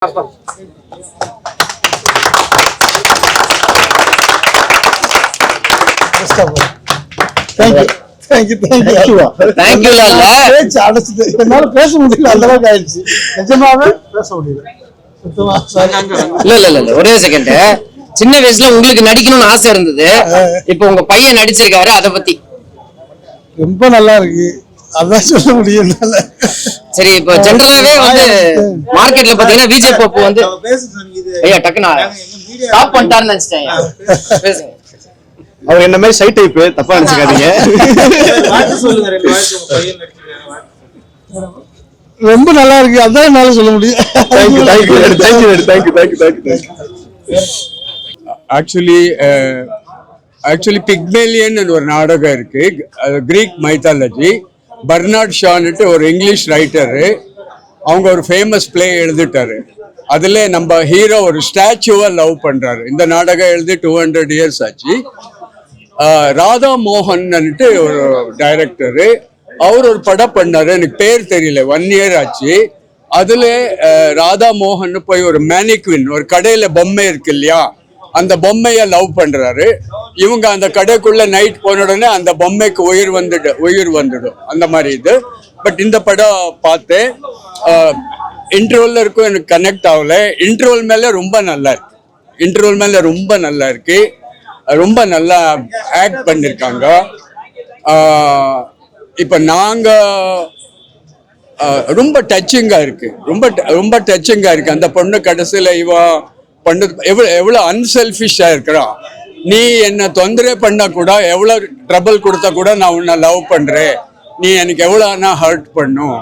பேச முடியல அந்த அளவுக்கு ஆயிடுச்சு. நிஜமாவே பேச முடியல. ஒரே செகண்ட். சின்ன வயசுல உங்களுக்கு நடிக்கணும்னு ஆசை இருந்தது, இப்ப உங்க பையன் நடிச்சிருக்காரு, அத பத்தி ரொம்ப நல்லா இருக்கு. அதான் சொல்ல முடியும். சரி, இப்போ ஜெனரலாவே வந்து மார்க்கெட்ல பாத்தீங்கன்னா விஜய் பப்பு வந்து ஐயா டக்குனா ஸ்டாப் பண்ணிட்டாருன்னு நினைச்சிட்டேன். அவர் என்ன மாதிரி சைட் டைப், தப்பா நினைச்சுக்காதீங்க. ரொம்ப நல்லா இருக்கு, அதான் என்னால சொல்ல முடியும். ஆக்சுவலி பிக்மேலியன் ஒரு நாடகம் இருக்கு, கிரீக் மைத்தாலஜி. பர்னார்ட் ஷான்ட்டு ஒரு இங்கிலீஷ் ரைட்டரு, அவங்க ஒரு ஃபேமஸ் பிளே எழுதிட்டாரு. அதுல நம்ம ஹீரோ ஒரு ஸ்டாச்சுவை லவ் பண்றாரு. இந்த நாடகம் எழுதி 200 இயர்ஸ் ஆச்சு. ராதா மோகன்ட்டு ஒரு டைரக்டரு, அவர் ஒரு படம் பண்ணாரு, எனக்கு பேர் தெரியல, 1 இயர் ஆச்சு. அதுல ராதா மோகன் போய் ஒரு மேனிக்வின், ஒரு கடையில பொம்மை இருக்கு இல்லையா, அந்த பொம்மைய லவ் பண்றாரு. இவங்க அந்த கடைக்குள்ள நைட் போன உடனே அந்த பொம்மைக்கு உயிர் வந்துடும் அந்த மாதிரி இது. பட் இந்த படம் பார்த்தேன், இன்டர்வல்ல இருக்கும், எனக்கு கனெக்ட் ஆகல. இன்டர்வல் மேல ரொம்ப நல்லா இருக்கு, ரொம்ப நல்லா ஆக்ட் பண்ணிருக்காங்க. இப்ப நாங்க ரொம்ப டச்சிங்கா இருக்கு, ரொம்ப டச்சிங்கா இருக்கு. அந்த பொண்ணு கடைசியில இவ பண்ணது எவ்வளவு அன்செல்ஃபிஷா இருக்கிறான். நீ என்ன தொந்தரவு பண்ண கூட, எவ்வளவு ட்ரபிள் கொடுத்தா கூட நான் உன்னை லவ் பண்றேன், நீ எனக்கு எவ்வளவு ஹர்ட் பண்ணும்.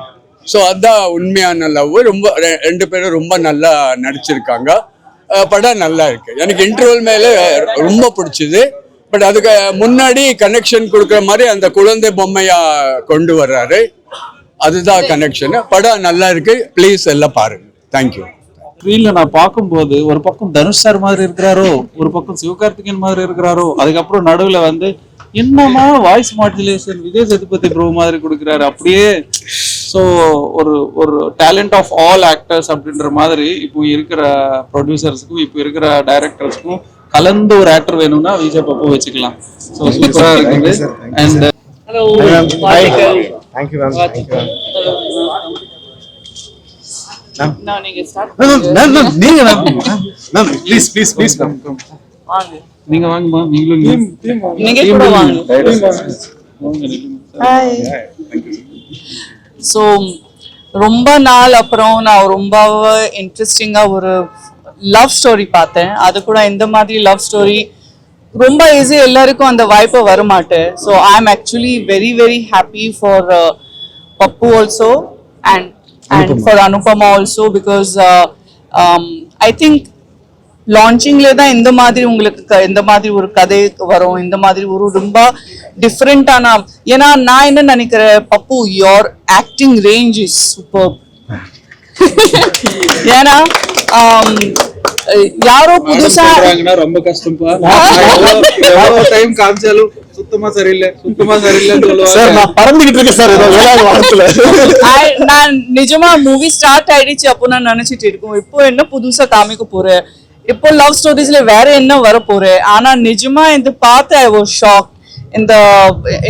ஸோ அதான் உண்மையான லவ். ரொம்ப 2 பேரும் ரொம்ப நல்லா நடிச்சிருக்காங்க. படம் நல்லா இருக்கு. எனக்கு இன்டர்வல் மேல ரொம்ப பிடிச்சது. பட் அதுக்கு முன்னாடி கனெக்ஷன் கொடுக்குற மாதிரி அந்த குழந்தை பொம்மையா கொண்டு வர்றாரு, அதுதான் கனெக்ஷன். படம் நல்லா இருக்கு, ப்ளீஸ் எல்லாம் பாருங்க. தேங்க்யூ. ஸ்க்ரீன்ல நான் பார்க்கும்போது ஒரு பக்கம் தனுஷ் சார் மாதிரி இருக்கிறாரோ, ஒரு பக்கம் சிவகார்த்திகேயன் மாதிரி இருக்கிறாரோ, அதுக்கப்புறம் நடுவில் வந்து என்னமா voice modulation Vijay Sethupathi bro மாதிரி கொடுக்குறாரு அப்படியே. ஸோ ஒரு டேலண்ட் ஆஃப் ஆல் ஆக்டர்ஸ் அப்படின்ற மாதிரி இப்போ இருக்கிற ப்ரொடியூசர்ஸுக்கும் இப்போ இருக்கிற டைரக்டர்ஸ்க்கும் கலந்து ஒரு ஆக்டர் வேணும்னா விஜய் பப்பு வச்சுக்கலாம். ஸோ சூப்பராக இருக்குது. And hello, thank you ma'am. நீங்க வாங்கம்மா, நீங்களும் ஸோ ரொம்ப நாள் அப்புறம் நான் ரொம்ப இன்ட்ரெஸ்டிங்கா ஒரு லவ் ஸ்டோரி பார்த்தேன். அது கூட இந்த மாதிரி லவ் ஸ்டோரி ரொம்ப ஈஸி, எல்லாருக்கும் அந்த வாய்ப்பு வர மாட்டேன். So I am actually very very happy for Pappu also and for Anupama also, because I think launchingல தான் இந்த மாதிரி உங்களுக்கு இந்த மாதிரி ஒரு கதை வரும், இந்த மாதிரி ஒரு ரொம்ப டிஃப்ரெண்டான. ஏன்னா நான் என்ன நினைக்கிறேன், பப்பு your acting range is superb. ஏன்னா யாரோ புதுசா ரொம்ப கஷ்டம்பா, டைம் காமிச்சாலும் சுத்தமா சரியில்லை நான் நிஜமா மூவி ஸ்டார்ட் ஆயிடுச்சு அப்போ நான் நினைச்சிட்டு இருக்கோம், இப்போ என்ன புதுசா காமிக்க போறேன், இப்போ லவ் ஸ்டோரிஸ்ல வேற என்ன வர போறேன். ஆனா நிஜமா இந்த பார்த்து ஐ வாஸ் ஷாக்.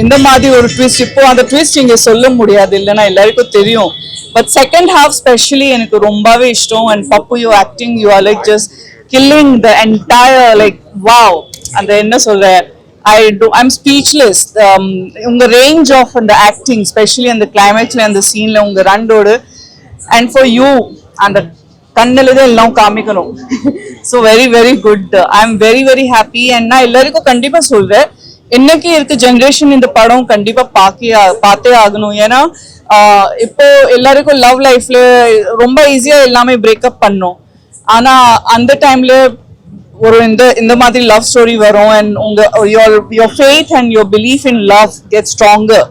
இந்த மாதிரி ஒரு ட்விஸ்ட், இப்போ அந்த ட்விஸ்ட் இங்க சொல்ல முடியாது, இல்லைன்னா எல்லாருக்கும் தெரியும். பட் செகண்ட் ஹாஃப் ஸ்பெஷலி எனக்கு ரொம்பவே இஷ்டம். And Pappu you acting, you are like just killing the entire, like wow. அந்த என்ன சொல்ற, I'm speechless. உங்க ரேஞ்ச் ஆஃப் அந்த ஆக்டிங், ஸ்பெஷலி அந்த கிளைமேக்ஸ்ல அந்த சீன்ல உங்க ரண்டோடு, அண்ட் ஃபார் யூ அந்த கண்ணில தான் எல்லாம் காமிக்கணும். So very very good. I am very very happy. And நான் எல்லாருக்கும் கண்டிப்பா சொல்றேன், இன்னைக்கு இருக்க ஜென்ரேஷன் இந்த படம் கண்டிப்பா பார்த்தே ஆகணும். ஏன்னா இப்போ எல்லாருக்கும் லவ் லைஃப்ல ரொம்ப ஈஸியா எல்லாமே பிரேக்கப் பண்ணும். ஆனா அந்த டைம்ல ஒரு இந்த மாதிரி லவ் ஸ்டோரி வரும், அண்ட் உங்க your faith and your belief in love gets stronger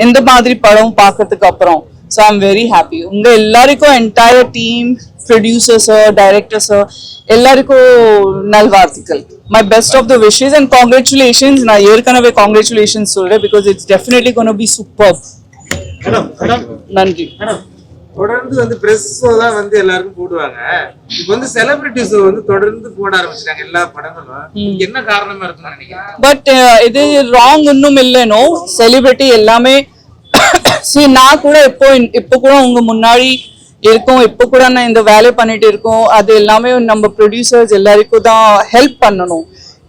இந்த மாதிரி படம் பார்க்கறதுக்கு அப்புறம். So I'm very happy. உங்க எல்லாருக்கும் என்டையர் டீம், ப்ரொடியூசர்ஸ், டைரக்டர்ஸ் எல்லாருக்கும் நல்வாழ்த்துக்கள். My best of the wishes and congratulations. நான் ஏற்கனவே congratulations சொல்றேன், because it's definitely going to be superb. நன்றி. தொடர்ந்து வந்து பிரஸ் ஷோ தான் வந்து எல்லாருக்கும் போடுவாங்க. இப்போ வந்து செலிபிரிட்டி ஷோ வந்து தொடர்ந்து போட ஆரம்பிச்சிட்டாங்க எல்லா படங்களும். என்ன காரணமா இருக்குன்னு நினைக்கிறேன்? பட் இது ராங் இன்னும் இல்லைனோ செலிபிரிட்டி எல்லாமே சரி நான் கூட இப்போ கூட உங்க முன்னாடி இருக்கோம், இப்போ கூட நான் இந்த வேலை பண்ணிட்டு இருக்கோம். அது எல்லாமே நம்ம ப்ரொடியூசர்ஸ் எல்லாருக்கும் தான் ஹெல்ப் பண்ணணும்.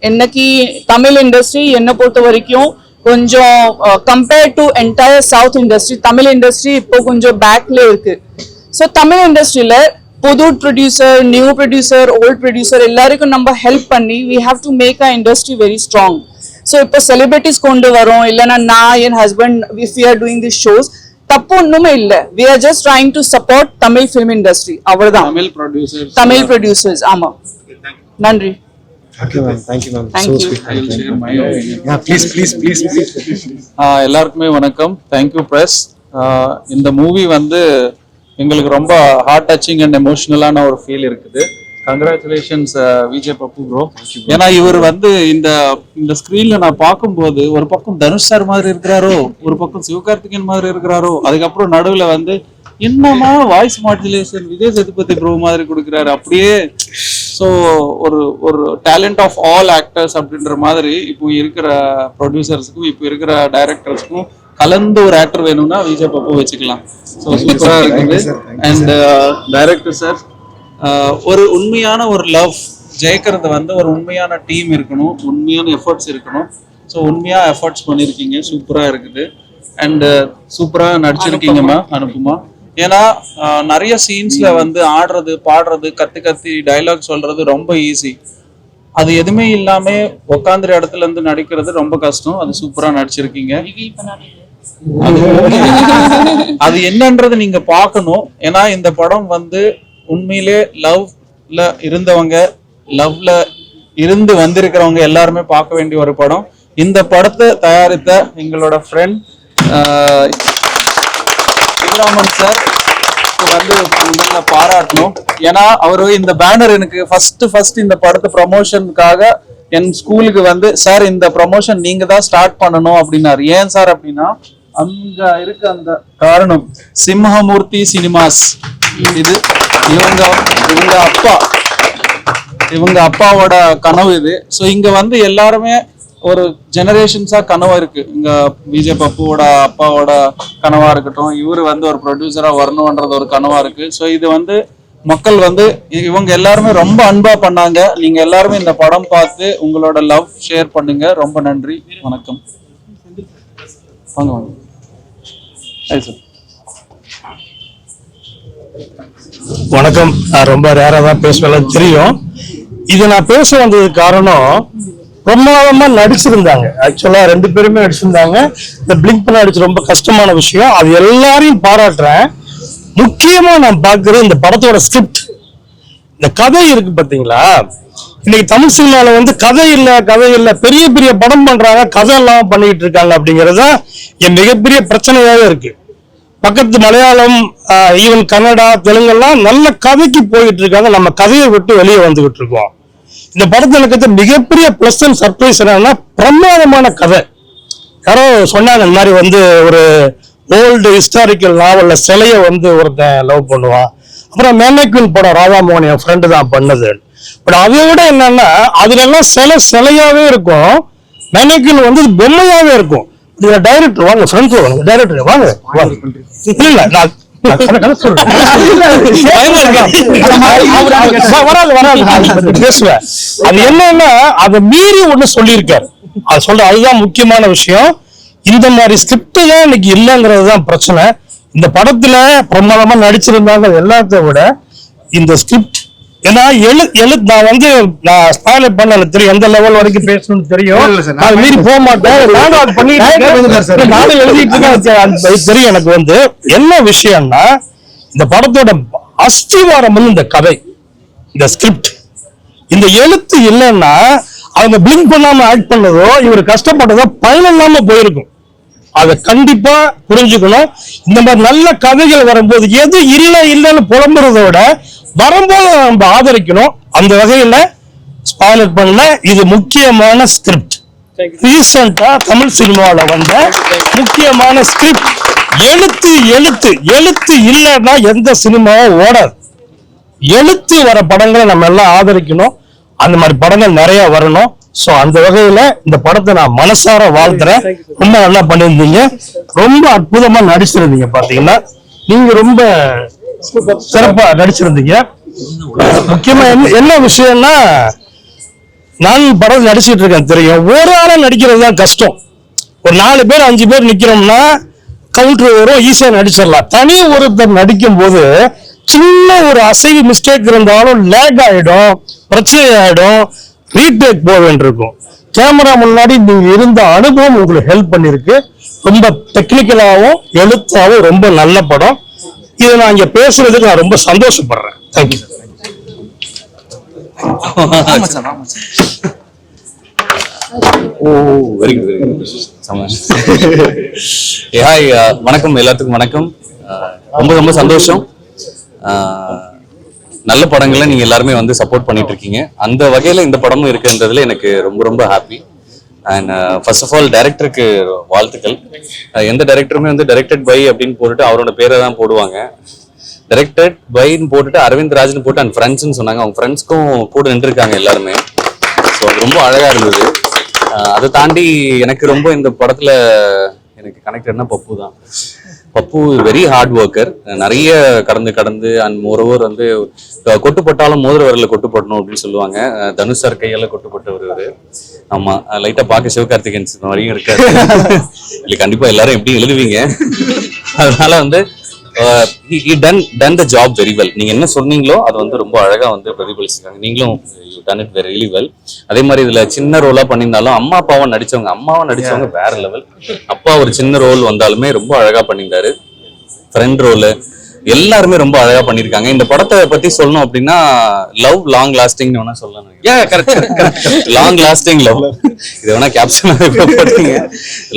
இன்னைக்கு தமிழ் இண்டஸ்ட்ரி என்னை பொறுத்த வரைக்கும் கொஞ்சம் compare to entire south industry, Tamil industry இப்போ கொஞ்சம் பேக்ல இருக்கு. ஸோ தமிழ் இண்டஸ்ட்ரியில புது producer, new producer, old producer எல்லாருக்கும் நம்ம ஹெல்ப் பண்ணி we have to make our industry very strong. So இப்போ செலிபிரிட்டிஸ் கொண்டு வரோம், இல்லைன்னா நான் என் husband if we are doing these shows தப்பு ஒண்ணுமே இல்லை. we are just trying to support Tamil film industry அவ்வளவுதான். தமிழ் ப்ரொடியூசர்ஸ் ஆமா. நன்றி. Thank you ma'am. Thank you ma'am. Thank So you. sweet. I will share my opinion. Yeah, please. எல்லாருக்குமே வணக்கம். Thank you press. இந்த movie வந்து எங்களுக்கு ரொம்ப ஹார்ட் டச்சிங் அண்ட் எமோஷனலான ஒரு ஃபீல் இருக்குது. கங்க்ராச்சுலேஷன்ஸ் விஜய் பப்பு ப்ரோ. ஏன்னா இவர் வந்து இந்த ஸ்க்ரீன்ல நான் பார்க்கும்போது ஒரு பக்கம் தனுஷ் சார் மாதிரி இருக்கிறாரோ, ஒரு பக்கம் சிவகார்த்திகேயன் மாதிரி இருக்கிறாரோ, அதுக்கப்புறம் நடுவில் வந்து என்னமா voice modulation Vijay Sethupathi bro மாதிரி கொடுக்குறாரு அப்படியே. ஸோ ஒரு டேலண்ட் ஆஃப் ஆல் ஆக்டர்ஸ் அப்படின்ற மாதிரி இப்போ இருக்கிற ப்ரொடியூசர்ஸுக்கும் இப்போ இருக்கிற டைரக்டர்ஸ்க்கும் கலந்து ஒரு ஆக்டர் வேணும்னா விஜய் பப்பு வச்சுக்கலாம். ஸோ சூப்பராக இருக்குது. அண்ட் டைரக்டர் சார் ஒரு உண்மையான ஒரு லவ் ஜெயிக்கிறது வந்து ஒரு உண்மையான டீம் இருக்கணும், உண்மையான எஃபர்ட்ஸ் இருக்கணும். ஸோ உண்மையாக எஃபர்ட்ஸ் பண்ணியிருக்கீங்க, சூப்பராக இருக்குது. அண்டு சூப்பராக நடிச்சிருக்கீங்கம்மா அனுப்புமா. ஏன்னா நிறைய சீன்ஸ்ல வந்து ஆடுறது, பாடுறது, கத்தி டைலாக் சொல்றது ரொம்ப ஈஸி. அது எதுவுமே இல்லாம உட்காந்துற இடத்துல இருந்து நடிக்கிறது ரொம்ப கஷ்டம். அது சூப்பரா நடிச்சிருக்கீங்க. அது என்னன்றது நீங்க பார்க்கணும். ஏன்னா இந்த படம் வந்து உண்மையிலே லவ்ல இருந்தவங்க, லவ்ல இருந்து வந்திருக்கிறவங்க எல்லாருமே பார்க்க வேண்டிய ஒரு படம். இந்த படத்தை தயாரித்த எங்களோட ஃப்ரெண்ட் சிவராமன் சார் வந்து முதல்ல பாராட்டணும். ஏன்னா அவரு இந்த பேனர் எனக்கு ஃபர்ஸ்ட் இந்த படத்தை ப்ரமோஷனுக்காக என் ஸ்கூலுக்கு வந்து சார் இந்த ப்ரமோஷன் நீங்க தான் ஸ்டார்ட் பண்ணணும் அப்படின்னாரு. ஏன் சார் அப்படின்னா அங்க இருக்க அந்த காரணம் சிம்மமூர்த்தி சினிமாஸ், இது இவங்க அப்பாவோட கனவு இது. ஸோ இங்க வந்து எல்லாருமே ஒரு ஜெனரேஷன்ஸா கனவா இருக்கு. இங்க விஜய் பப்புவோட அப்பாவோட கனவா இருக்கட்டும், இவரு வந்து ஒரு ப்ரொடியூசரா வரணும்ன்றது ஒரு கனவா இருக்கு. ஸோ இது வந்து மக்கள் வந்து இவங்க எல்லாருமே ரொம்ப அன்பா பண்ணாங்க. நீங்க எல்லாருமே இந்த படம் பார்த்து உங்களோட லவ் ஷேர் பண்ணுங்க. ரொம்ப நன்றி, வணக்கம். வாங்க சார். வணக்கம். நான் ரொம்ப ரேரா தான் பேசுவேன் தெரியும். இது நான் பேச வந்தது காரணம், பிரமாதமா நடிச்சிருந்தாங்க. ஆக்சுவலா 2 பேருமே நடிச்சிருந்தாங்க. இந்த பிளிங்க் பண்ண நடிச்சு ரொம்ப கஷ்டமான விஷயம். அது எல்லாரையும் பாராட்டுறேன். முக்கியமா நான் பாக்குறது இந்த படத்தோட ஸ்கிரிப்ட், இந்த கதை இருக்கு பாத்தீங்களா. இன்னைக்கு தமிழ் சினிமால வந்து கதை இல்ல பெரிய பெரிய படம் பண்றாங்க, கதை எல்லாம் பண்ணிட்டு இருக்காங்க. அப்படிங்கறது என் மிகப்பெரிய பிரச்சனையாவே இருக்கு. பக்கத்து மலையாளம், ஈவன் கன்னடா, தெலுங்கெல்லாம் நல்ல கதைக்கு போயிட்டு இருக்காங்க. நம்ம கதையை விட்டு வெளியே வந்துகிட்டு இருக்கோம். இந்த படத்துல எனக்கு மிகப்பெரிய பிளஸ் அண்ட் சர்ப்ரைஸ் என்னன்னா, பிரமாதமான கதை. யாரோ சொன்னாங்க இந்த மாதிரி வந்து ஒரு ஓல்டு ஹிஸ்டாரிக்கல் நாவல்ல சிலைய வந்து ஒருத்தன் லவ் பண்ணுவான். அப்புறம் மேனக்வின் படம் ராதாமோகன் என் ஃப்ரெண்டு தான் பண்ணது. பட் அதை விட என்னன்னா அதுல எல்லாம் சிலையாவே இருக்கும், மேனக்வின் வந்து பொம்மையாவே இருக்கும். இதுல டைரக்டர் வாங்க, ஃப்ரெண்ட்ஸ் வாங்க, டைரக்டர் வாங்க. இல்ல நான் பேசுவேன். அது என்னன்னா அதை மீறி ஒண்ணு சொல்லியிருக்காரு. அது சொல்ற அதுதான் முக்கியமான விஷயம். இந்த மாதிரி ஸ்கிரிப்ட் தான் இன்னைக்கு இல்லைங்கிறது தான் பிரச்சனை. இந்த படத்துல பிரமாதமா நடிச்சிருந்தாங்க எல்லாத்த விட இந்த ஸ்கிரிப்ட். ஏன்னா நான் வந்து நான் ஸ்பாயிலர் பண்ண எனக்கு தெரியும், எந்த லெவல் வரைக்கும் பேசணும்னு தெரியும். அது மீறி போக மாட்டேன். நானும் அது பண்ணிட்டு நானும் எழுதிட்டு இருக்கேன் தெரியும். எனக்கு வந்து என்ன விஷயம்னா, இந்த படத்தோட அஸ்திவாரம் வந்து இந்த கதை, இந்த ஸ்கிரிப்ட். இந்த எழுத்து இல்லைன்னா அவங்க பிளிங்க் பண்ணாம ஆக்ட் பண்ணதோ இவர் கஷ்டப்பட்டதோ பயன் இல்லாம போயிருக்கும். அதை கண்டிப்பா புரிஞ்சுக்கணும். இந்த மாதிரி நல்ல கதைகள் வரும்போது எது இல்லைன்னு புலம்புறதோட வரும்போது நம்ம ஆதரிக்கணும். அந்த வகையில ஸ்பாயிலர் பண்ணல, இது முக்கியமான ஸ்கிரிப்ட். ரீசெண்டா தமிழ் சினிமாவில் வந்த முக்கியமான ஸ்கிரிப்ட். எழுத்து எழுத்து எழுத்து இல்லைன்னா எந்த சினிமாவும் ஓடாது. எழுத்து வர படங்களை நம்ம எல்லாம் ஆதரிக்கணும். அந்த மாதிரி படங்கள் நிறைய வரணும். ஸோ அந்த வகையில இந்த படத்தை நான் மனசார வாழ்த்துறேன். ரொம்ப நல்லா பண்ணியிருந்தீங்க, ரொம்ப அற்புதமா நடிச்சிருந்தீங்க. பாத்தீங்கன்னா நீங்க ரொம்ப சிறப்பா நடிச்சிருந்தீங்க. முக்கியமா என்ன விஷயம்னா, நான் படம் நடிச்சிட்டு இருக்கேன் தெரியும். ஒரு ஆளா நடிக்கிறது தான் கஷ்டம். ஒரு 4 பேர் 5 பேர் நிக்கிறோம்னா கவுண்டர் வரும், ஈஸியா நடிச்சிடலாம். தனி ஒருத்தர் நடிக்கும் போது சின்ன ஒரு அசைவு மிஸ்டேக் இருந்தாலும் லேக் ஆயிடும், பிரச்சனை ஆயிடும், ரீடேக் போக வேண்டியிருக்கும். கேமரா முன்னாடி நீங்க இருந்த அனுபவம் உங்களுக்கு ஹெல்ப் பண்ணிருக்கு. ரொம்ப டெக்னிக்கலாகவும் எழுத்தாவும் ரொம்ப நல்ல படம். இதை நான் இங்க பேசுறதுக்கு நான் ரொம்ப சந்தோஷப்படுறேன். Thank you sir. Very good hi, வணக்கம் எல்லாத்துக்கும் வணக்கம். ரொம்ப ரொம்ப சந்தோஷம். நல்ல படங்களை நீங்க எல்லாருமே வந்து சப்போர்ட் பண்ணிட்டு இருக்கீங்க. அந்த வகையில இந்த படமும் இருக்குன்றதுல எனக்கு ரொம்ப ரொம்ப happy. And first of all டைரக்டருக்கு வாழ்த்துக்கள். எந்த டைரக்டருமே வந்து டைரக்டட் பை அப்படின்னு போட்டுட்டு அவரோட பேரை தான் போடுவாங்க. டைரக்டட் பைன்னு போட்டுட்டு அரவிந்த் ராஜ்னு போட்டு அண்ட் ஃப்ரெண்ட்ஸ்ன்னு சொன்னாங்க. அவங்க ஃப்ரெண்ட்ஸ்க்கும் கூட நின்றுருக்காங்க எல்லாருமே. ஸோ அது ரொம்ப அழகா இருந்தது. அதை தாண்டி எனக்கு ரொம்ப இந்த படத்துல எனக்கு கனெக்டட்னா பப்பு தான். பப்பு வெரி ஹார்ட் ஒர்க்கர். நிறைய கடந்து அண்ட் மோரோவர் வந்து கொட்டுப்பட்டாலும் மோதிர வரல கொட்டுப்படணும் அப்படின்னு சொல்லுவாங்க. தனுஷ் சார் கையால கொட்டுப்பட்டு வருவாரு. ஆமா, லைட்டா பார்க்க சிவகார்த்திகேயன் மாதிரியும் இருக்காரு. இல்லை கண்டிப்பா எல்லாரும் எப்படி எழுதுவீங்க. அதனால வந்து he done the job very well. நீங்க என்ன சொன்னீங்களோ அது வந்து ரொம்ப அழகா வந்து பிரதிபலிச்சிருக்காங்க. நீங்களும் you done it very well. அதே மாதிரி இதுல சின்ன ரோலா பண்ணியிருந்தாலும் அம்மாவை நடிச்சவங்க வேற லெவல். அப்பா ஒரு சின்ன ரோல் வந்தாலுமே ரொம்ப அழகா பண்ணியிருந்தாரு. ஃப்ரெண்ட் ரோல் எல்லாருமே ரொம்ப அழகா பண்ணிருக்காங்க. இந்த படத்தை பத்தி சொல்லணும் அப்படின்னா லவ் லாங் லாஸ்டிங் வேணா சொல்லலாம். லாங் லாஸ்டிங் லவ் இது வேணா கேப்ஷன் போட்டீங்க.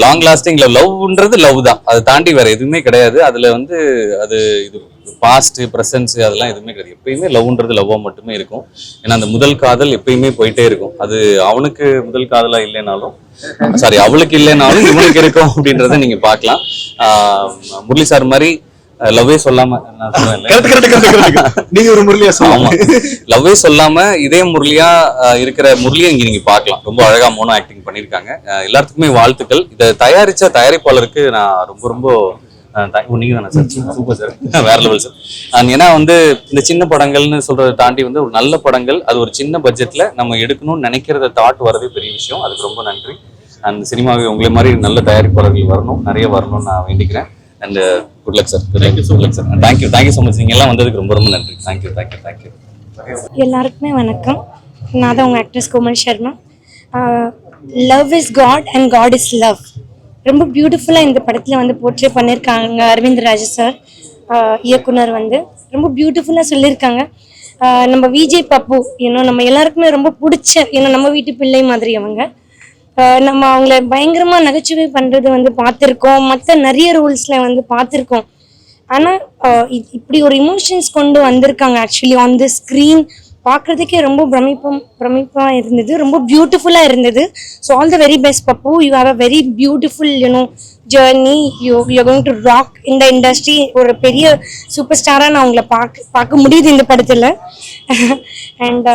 லாங் லாஸ்டிங் லவ்ன்றது லவ் தான், அதை தாண்டி வேற எதுவுமே கிடையாது. அதுல வந்து அது இது பாஸ்ட் பிரசன்ஸ் அதெல்லாம் எதுவுமே கிடையாது. எப்பயுமே லவ்ன்றது லவ்வா மட்டுமே இருக்கும். ஏன்னா அந்த முதல் காதல் எப்பயுமே போயிட்டே இருக்கும். அது அவனுக்கு முதல் காதலா இல்லைனாலும் அவளுக்கு இல்லைனாலும் இவனுக்கு இருக்கும் அப்படின்றத நீங்க பார்க்கலாம். முரளி சார் மாதிரி லவ்வே சொல்லாம நீங்க ஒரு முரளியா ஆமா, லவ்வே சொல்லாம இதே முரளியா இருக்கிற முரளியை இங்க நீங்க பார்க்கலாம். ரொம்ப அழகா மோனோ ஆக்டிங் பண்ணிருக்காங்க. எல்லாத்துக்குமே வாழ்த்துக்கள். இதை தயாரிச்ச தயாரிப்பாளருக்கு நான் ரொம்ப ரொம்ப நீங்க தானே சார், சூப்பர் சார், வேற லெவல் சார். ஏன்னா வந்து இந்த சின்ன படங்கள்னு சொல்றதை தாண்டி வந்து ஒரு நல்ல படங்கள் அது ஒரு சின்ன பட்ஜெட்ல நம்ம எடுக்கணும்னு நினைக்கிறத தாட் வரதே பெரிய விஷயம். அதுக்கு ரொம்ப நன்றி. அந்த சினிமாவை உங்களை மாதிரி நல்ல தயாரிப்பாளர்கள் வரணும், நிறைய வரணும்னு நான் வேண்டிக்கிறேன். And good luck sir. Thank you sir. Thank you so much. நீங்க எல்லாம் வந்ததுக்கு ரொம்ப ரொம்ப நன்றி. தேங்க்யூ. எல்லாருக்குமே வணக்கம். நான் தான் உங்கள் actress Komal Sharma. Love is God and God is love ரொம்ப பியூட்டிஃபுல்லாக இந்த படத்தில் வந்து போர்ட்ரே பண்ணியிருக்காங்க. அரவிந்த் ராஜ் சார் இயக்குனர் வந்து ரொம்ப பியூட்டிஃபுல்லாக சொல்லியிருக்காங்க. நம்ம விஜய் பப்பு நம்ம எல்லாருக்குமே ரொம்ப பிடிச்ச நம்ம வீட்டு பிள்ளை மாதிரி அவங்க. நம்ம அவங்கள பயங்கரமாக நகைச்சுவை பண்ணுறது வந்து பார்த்துருக்கோம், மற்ற நிறைய ரோல்ஸில் வந்து பார்த்துருக்கோம். ஆனால் இப்படி ஒரு இமோஷன்ஸ் கொண்டு வந்திருக்காங்க. ஆக்சுவலி ஆன் தி ஸ்க்ரீன் பார்க்குறதுக்கே ரொம்ப பிரமிப்பாக இருந்தது, ரொம்ப பியூட்டிஃபுல்லாக இருந்தது. So all the very best Pappu. You have a very beautiful journey. You going to rock இந்த இண்டஸ்ட்ரி. ஒரு பெரிய சூப்பர் ஸ்டாராக நான் உங்களை பார்க்க முடியுது இந்த படத்தில். அண்ட்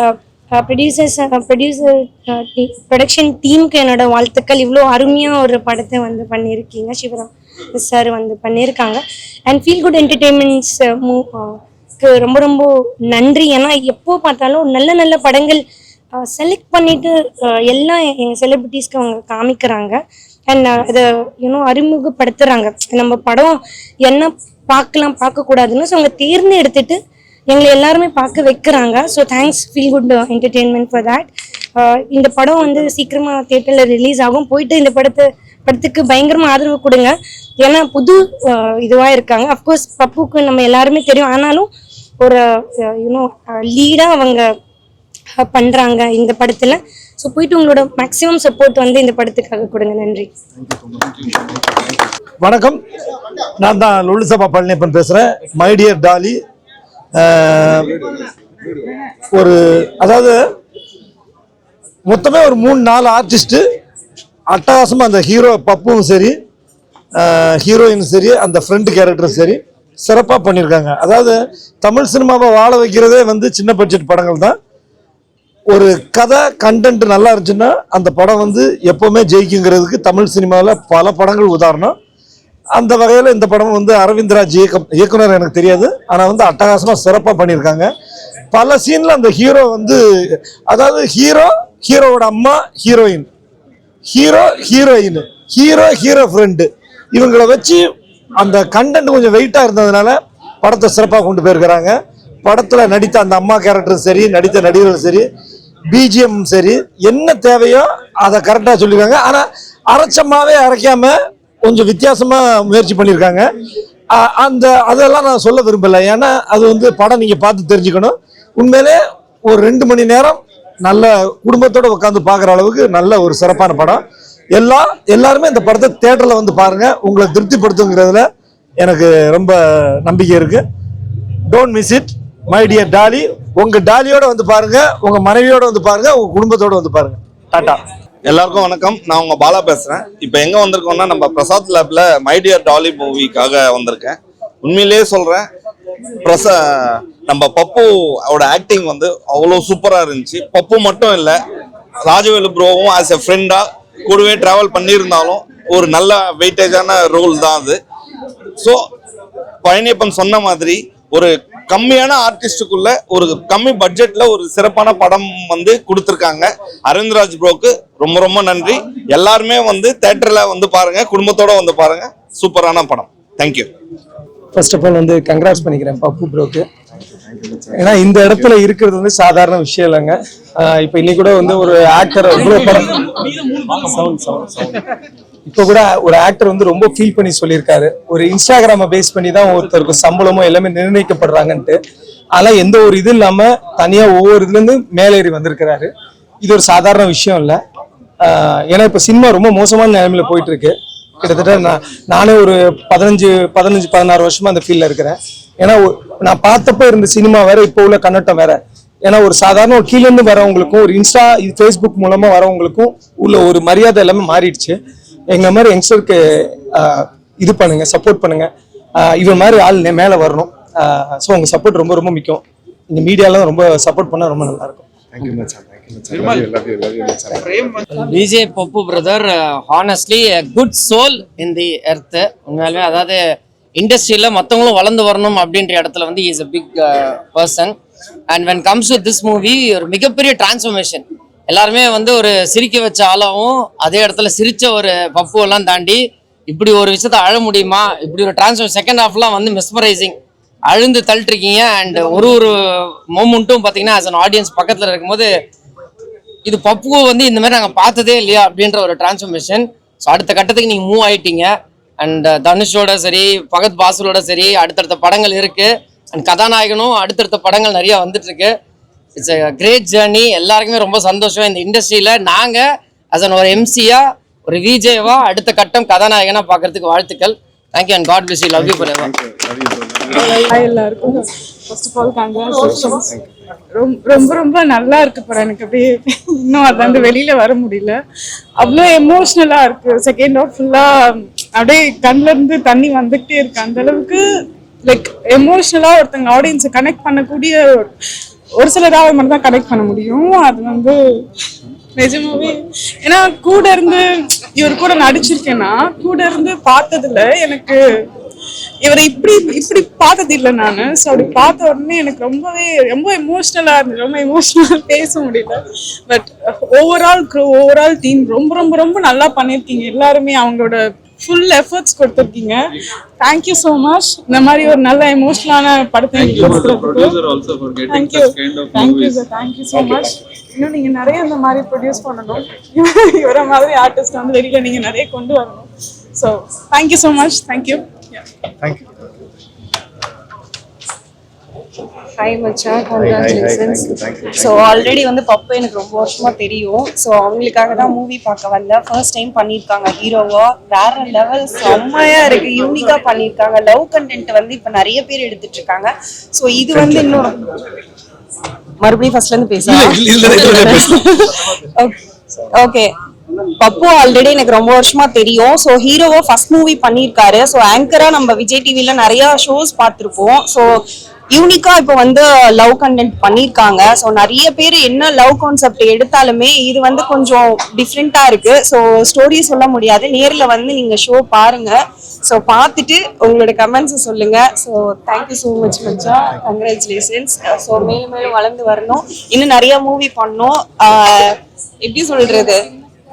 ப்ரொடக்ஷன் டீமுக்கு என்னோட வாழ்த்துக்கள். இவ்வளோ அருமையாக ஒரு படத்தை வந்து பண்ணியிருக்கீங்க. சிவராம் சார் வந்து பண்ணியிருக்காங்க. அண்ட் ஃபீல் குட் என்டர்டெயின்மெண்ட்ஸ் ரொம்ப ரொம்ப நன்றி. ஏன்னா எப்போ பார்த்தாலும் நல்ல நல்ல படங்கள் செலக்ட் பண்ணிட்டு எல்லாம் எங்கள் செலிபிரிட்டிஸ்க்கு அவங்க காமிக்கிறாங்க. அண்ட் அதை அறிமுகப்படுத்துகிறாங்க. நம்ம படம் என்ன பார்க்கக்கூடாதுன்னு ஸோ அவங்க தேர்ந்தெடுத்துட்டு எங்களை எல்லாருமே பார்க்க வைக்கிறாங்க. So thanks feel good entertainment for that. இந்த படம் வந்து சீக்கிரமாக தியேட்டரில் ரிலீஸ் ஆகும். போயிட்டு இந்த படத்துக்கு பயங்கரமாக ஆதரவு கொடுங்க. ஏன்னா புது இதுவாக இருக்காங்க. அஃப்கோர்ஸ் பப்புக்கு நம்ம எல்லாருமே தெரியும், ஆனாலும் ஒரு லீடாக அவங்க பண்ணுறாங்க இந்த படத்தில். ஸோ போயிட்டு உங்களோட மேக்ஸிமம் சப்போர்ட் வந்து இந்த படத்துக்காக கொடுங்க. நன்றி. வணக்கம், நான் தான் லுலுசபா பழனியப்பன் பேசுகிறேன். மை டியர் டாலி, அதாவது மொத்தமே ஒரு 3-4 ஆர்டிஸ்ட்டு அட்டகாசமாக அந்த ஹீரோ பப்புவும் சரி ஹீரோயினும் சரி அந்த ஃப்ரெண்டு கேரக்டரும் சரி சிறப்பாக பண்ணியிருக்காங்க. அதாவது தமிழ் சினிமாவை வாழ வைக்கிறதே வந்து சின்ன பட்ஜெட் படங்கள் தான். ஒரு கதை கண்டென்ட் நல்லா இருந்துச்சுன்னா அந்த படம் வந்து எப்போவுமே ஜெயிக்குங்கிறதுக்கு தமிழ் சினிமாவில் பல படங்கள் உதாரணம். அந்த வகையில் இந்த படம் வந்து அரவிந்த்ராஜ் இயக்குனர் எனக்கு தெரியாது, ஆனால் வந்து அட்டகாசமாக சிறப்பாக பண்ணியிருக்காங்க. பல சீனில் அந்த ஹீரோ வந்து அதாவது ஹீரோவோட அம்மா ஹீரோயின், ஹீரோயின், ஹீரோ ஃப்ரெண்டு, இவங்களை வச்சு அந்த கண்டென்ட் கொஞ்சம் வெயிட்டாக இருந்ததுனால படத்தை சிறப்பாக கொண்டு போயிருக்கிறாங்க. படத்தில் நடித்த அந்த அம்மா கேரக்டரும் சரி, நடித்த நடிகர்களும் சரி, பிஜிஎம் சரி, என்ன தேவையோ அதை கரெக்டாக சொல்லியிருக்காங்க. ஆனால் அரைச்சமாவே அரைக்காம கொஞ்சம் வித்தியாசமாக முயற்சி பண்ணியிருக்காங்க. அதெல்லாம் நான் சொல்ல விரும்பலை, ஏன்னா அது வந்து படம் நீங்கள் பார்த்து தெரிஞ்சுக்கணும். உண்மையிலே ஒரு 2 மணி நேரம் நல்ல குடும்பத்தோடு உட்காந்து பார்க்குற அளவுக்கு நல்ல ஒரு சிறப்பான படம். எல்லாருமே இந்த படத்தை தியேட்டரில் வந்து பாருங்கள், உங்களை திருப்திப்படுத்துங்கிறதுல எனக்கு ரொம்ப நம்பிக்கை இருக்குது. Don't miss it my dear Dolly. உங்கள் டாலியோட வந்து பாருங்கள், உங்கள் மனைவியோட வந்து பாருங்கள், உங்கள் குடும்பத்தோடு வந்து பாருங்கள். டாட்டா. எல்லாருக்கும் வணக்கம். நான் உங்க பாலா பேசுறேன். இப்போ எங்க வந்திருக்கோம்னா நம்ம பிரசாத் லேப்ல மை டியர் டாலி மூவிக்காக வந்திருக்கேன். உண்மையிலேயே சொல்றேன், நம்ம பப்பு அவரோட ஆக்டிங் வந்து அவ்வளோ சூப்பரா இருந்துச்சு. பப்பு மட்டும் இல்லை, ராஜவேலு ப்ரோவும் ஆஸ் எ ஃப்ரெண்டா கூடவே டிராவல் பண்ணியிருந்தாலும் ஒரு நல்ல வெயிட்டேஜான ரோல் தான் அது. ஸோ பழனியப்பன் சொன்ன மாதிரி ஒரு கம்மியான ஆர்டிஸ்டுக்குள்ள ஒரு கம்மி பட்ஜெட்ல ஒரு சிறப்பான படம் வந்து கொடுத்துருக்காங்க. அரவிந்த்ராஜ் ப்ரோக்கு ரொம்ப ரொம்ப நன்றி. எல்லாருமே வந்து தியேட்டர்ல வந்து பாருங்க, குடும்பத்தோட வந்து பாருங்க. சூப்பரான படம். தேங்க்யூ. ஃபர்ஸ்ட் ஆஃப் ஆல் வந்து கங்க்ராட்ஸ் பண்ணிக்கிறேன் பப்பு ப்ரோக்கு. ஏன்னா இந்த இடத்துல இருக்கிறது வந்து சாதாரண விஷயம் இல்லைங்க. இப்போ இன்னைக்கு கூட வந்து ஒரு ஆக்டர் இப்போ கூட ஒரு ஆக்டர் வந்து ரொம்ப ஃபீல் பண்ணி சொல்லியிருக்காரு, ஒரு இன்ஸ்டாகிராமை பேஸ் பண்ணி தான் ஒருத்தருக்கு சம்பளமோ எல்லாமே நிர்ணயிக்கப்படுறாங்கன்ட்டு. அதெல்லாம் எந்த ஒரு இது இல்லாம தனியா ஒவ்வொரு இதுல இருந்து மேலேறி வந்திருக்கிறாரு. இது ஒரு சாதாரண விஷயம் இல்லை. ஏன்னா இப்போ சினிமா ரொம்ப மோசமான நிலைமையில போயிட்டு இருக்கு. கிட்டத்தட்ட நானே ஒரு 15-16 வருஷமா அந்த ஃபீல்ட்ல இருக்கிறேன். ஏன்னா நான் பார்த்தப்ப இருந்த சினிமா வேற, இப்போ உள்ள கண்ணோட்டம் வேற. ஏன்னா ஒரு சாதாரண ஒரு கீழே இருந்து வரவங்களுக்கும் ஒரு இன்ஸ்டா ஃபேஸ்புக் மூலமா வரவங்களுக்கும் உள்ள ஒரு மரியாதை எல்லாமே மாறிடுச்சு. எங்க மாதிரி யங்ஸ்டருக்கு இது பண்ணுங்க, சப்போர்ட் பண்ணுங்க. இவன் மாதிரி ஆள் மேல வரணும். ஸோ உங்க சப்போர்ட் ரொம்ப ரொம்ப முக்கியம். இந்த மீடியாலாம் ரொம்ப சப்போர்ட் பண்ணா ரொம்ப நல்லா இருக்கும். Vijay Pappu brother honestly good soul in the earth. உண்மையாலுமே அதாவது இண்டஸ்ட்ரியில மற்றவங்களும் வளர்ந்து வரணும் அப்படின்ற இடத்துல வந்து is a big person. And when comes to this movie ஒரு மிகப்பெரிய டிரான்ஸ்ஃபர்மேஷன். எல்லாருமே வந்து ஒரு சிரிக்க வச்ச ஆளாவும் அதே இடத்துல சிரிச்ச ஒரு பப்புவெல்லாம் தாண்டி இப்படி ஒரு விஷயத்த அழ முடியுமா, இப்படி ஒரு டிரான்ஸ்ஃபர் செகண்ட் ஹாஃப்லாம் வந்து மெஸ்மரைசிங், அழுந்து தள்ளிட்டுருக்கீங்க. அண்ட் ஒரு மொமெண்ட்டும் பார்த்தீங்கன்னா ஆஸ் அன் ஆடியன்ஸ் பக்கத்தில் இருக்கும்போது இது பப்பு வந்து இந்த மாதிரி நாங்கள் பார்த்ததே இல்லையா அப்படின்ற ஒரு டிரான்ஸ்ஃபர்மேஷன். ஸோ அடுத்த கட்டத்துக்கு நீங்கள் மூவ் ஆயிட்டீங்க. அண்ட் தனுஷோட சரி, பகத் பாசுலோட சரி அடுத்தடுத்த படங்கள் இருக்கு. அண்ட் கதாநாயகனும் அடுத்தடுத்த படங்கள் நிறைய வந்துட்டு இருக்கு. It's a great journey. எல்லாருக்குமே ரொம்ப சந்தோஷம். இந்த இண்டஸ்ட்ரியில நாங்க as an ஒரு எம்சியா ஒரு விஜேவா அடுத்த கட்டம் கதாநாயகனா பார்க்கறதுக்கு வாழ்த்துக்கள். Thank you and God bless you. Love you forever. எல்லாருக்கும் ஃபர்ஸ்ட் ஆஃப் ஆல் கங்க்ராச்சுலேஷன்ஸ். ரொம்ப ரொம்ப நல்லா இருக்கு படம். எனக்கு அப்படியே இன்னும் அது வந்து வெளியில வர முடியல, அவ்வளோ எமோஷ்னலா இருக்கு. செகண்ட் ஆஃப் ஃபுல்லா அப்படியே கண்ணுல இருந்து தண்ணி வந்துகிட்டே இருக்கு. அந்த அளவுக்கு லைக் எமோஷ்னலா ஒருத்தங்க ஆடியன்ஸை கனெக்ட் பண்ணக்கூடிய ஒரு சிலராக மட்டும் தான் கனெக்ட் பண்ண முடியும். அது வந்து நிஜமாவே ஏன்னா கூட இருந்து இவர் கூட நடிச்சிருக்கேன்னா கூட இருந்து பார்த்ததுல எனக்கு இவரை இப்படி பார்த்தது இல்லை நான். ஸோ அப்படி பார்த்த உடனே எனக்கு ரொம்ப எமோஷ்னலா இருந்தது. ரொம்ப எமோஷ்னலா பேச முடியல. பட் ஓவரால் டீம் ரொம்ப ரொம்ப ரொம்ப நல்லா பண்ணியிருக்கீங்க. எல்லாருமே அவங்களோட ஃபுல் எஃபர்ட்ஸ் கொடுத்துருக்கீங்க. Thank you so much. இந்த மாதிரி ஒரு நல்ல எமோஷனலான படத்தை தேங்க்யூ ஸோ மச். இன்னும் நீங்க நிறைய இந்த மாதிரி ப்ரொடியூஸ் பண்ணணும். இவர மாதிரி ஆர்டிஸ்ட் வந்து வெளியில நீங்க நிறைய கொண்டு வரணும். So thank you so much. Thank you. Hi மச்சா, கங்க்ராச்சுலேஷன்ஸ். ஸோ ஆல்ரெடி வந்து பப்பு எனக்கு ரொம்ப வருஷமா தெரியும். ஸோ அவங்களுக்காக தான் மூவி பார்க்க வந்தேன். ஃபர்ஸ்ட் டைம் பண்ணியிருக்காங்க ஹீரோவா, வேற லெவல், செம்மையா இருக்கு, யூனிக்கா பண்ணியிருக்காங்க. லவ் கண்டென்ட் வந்து இப்போ நிறைய பேர் எடுத்துட்டு இருக்காங்க. ஸோ இது வந்து இன்னும் மறுபடியும் ஃபர்ஸ்ட்ல இருந்து பேசலாம். ஓகே பப்பு ஆல்ரெடி எனக்கு ரொம்ப வருஷமா தெரியும். ஸோ ஹீரோவா ஃபர்ஸ்ட் மூவி பண்ணியிருக்காரு. ஸோ ஆங்கரா நம்ம விஜய் டிவில நிறைய ஷோஸ் பார்த்துருப்போம். ஸோ யூனிக்கா இப்போ வந்து லவ் கண்டென்ட் பண்ணியிருக்காங்க. ஸோ நிறைய பேர் என்ன லவ் கான்செப்ட் எடுத்தாலுமே இது வந்து கொஞ்சம் டிஃப்ரெண்டா இருக்கு. ஸோ ஸ்டோரி சொல்ல முடியாது, நேரில் வந்து நீங்க ஷோ பாருங்க. ஸோ பார்த்துட்டு உங்களோட கமெண்ட்ஸை சொல்லுங்க. ஸோ தேங்க்யூ ஸோ மச் மச்சா, கங்க்ராச்சுலேஷன்ஸ். ஸோ மேலும் மேலும் வளர்ந்து வரணும், இன்னும் நிறைய மூவி பண்ணணும். எப்படி சொல்றது,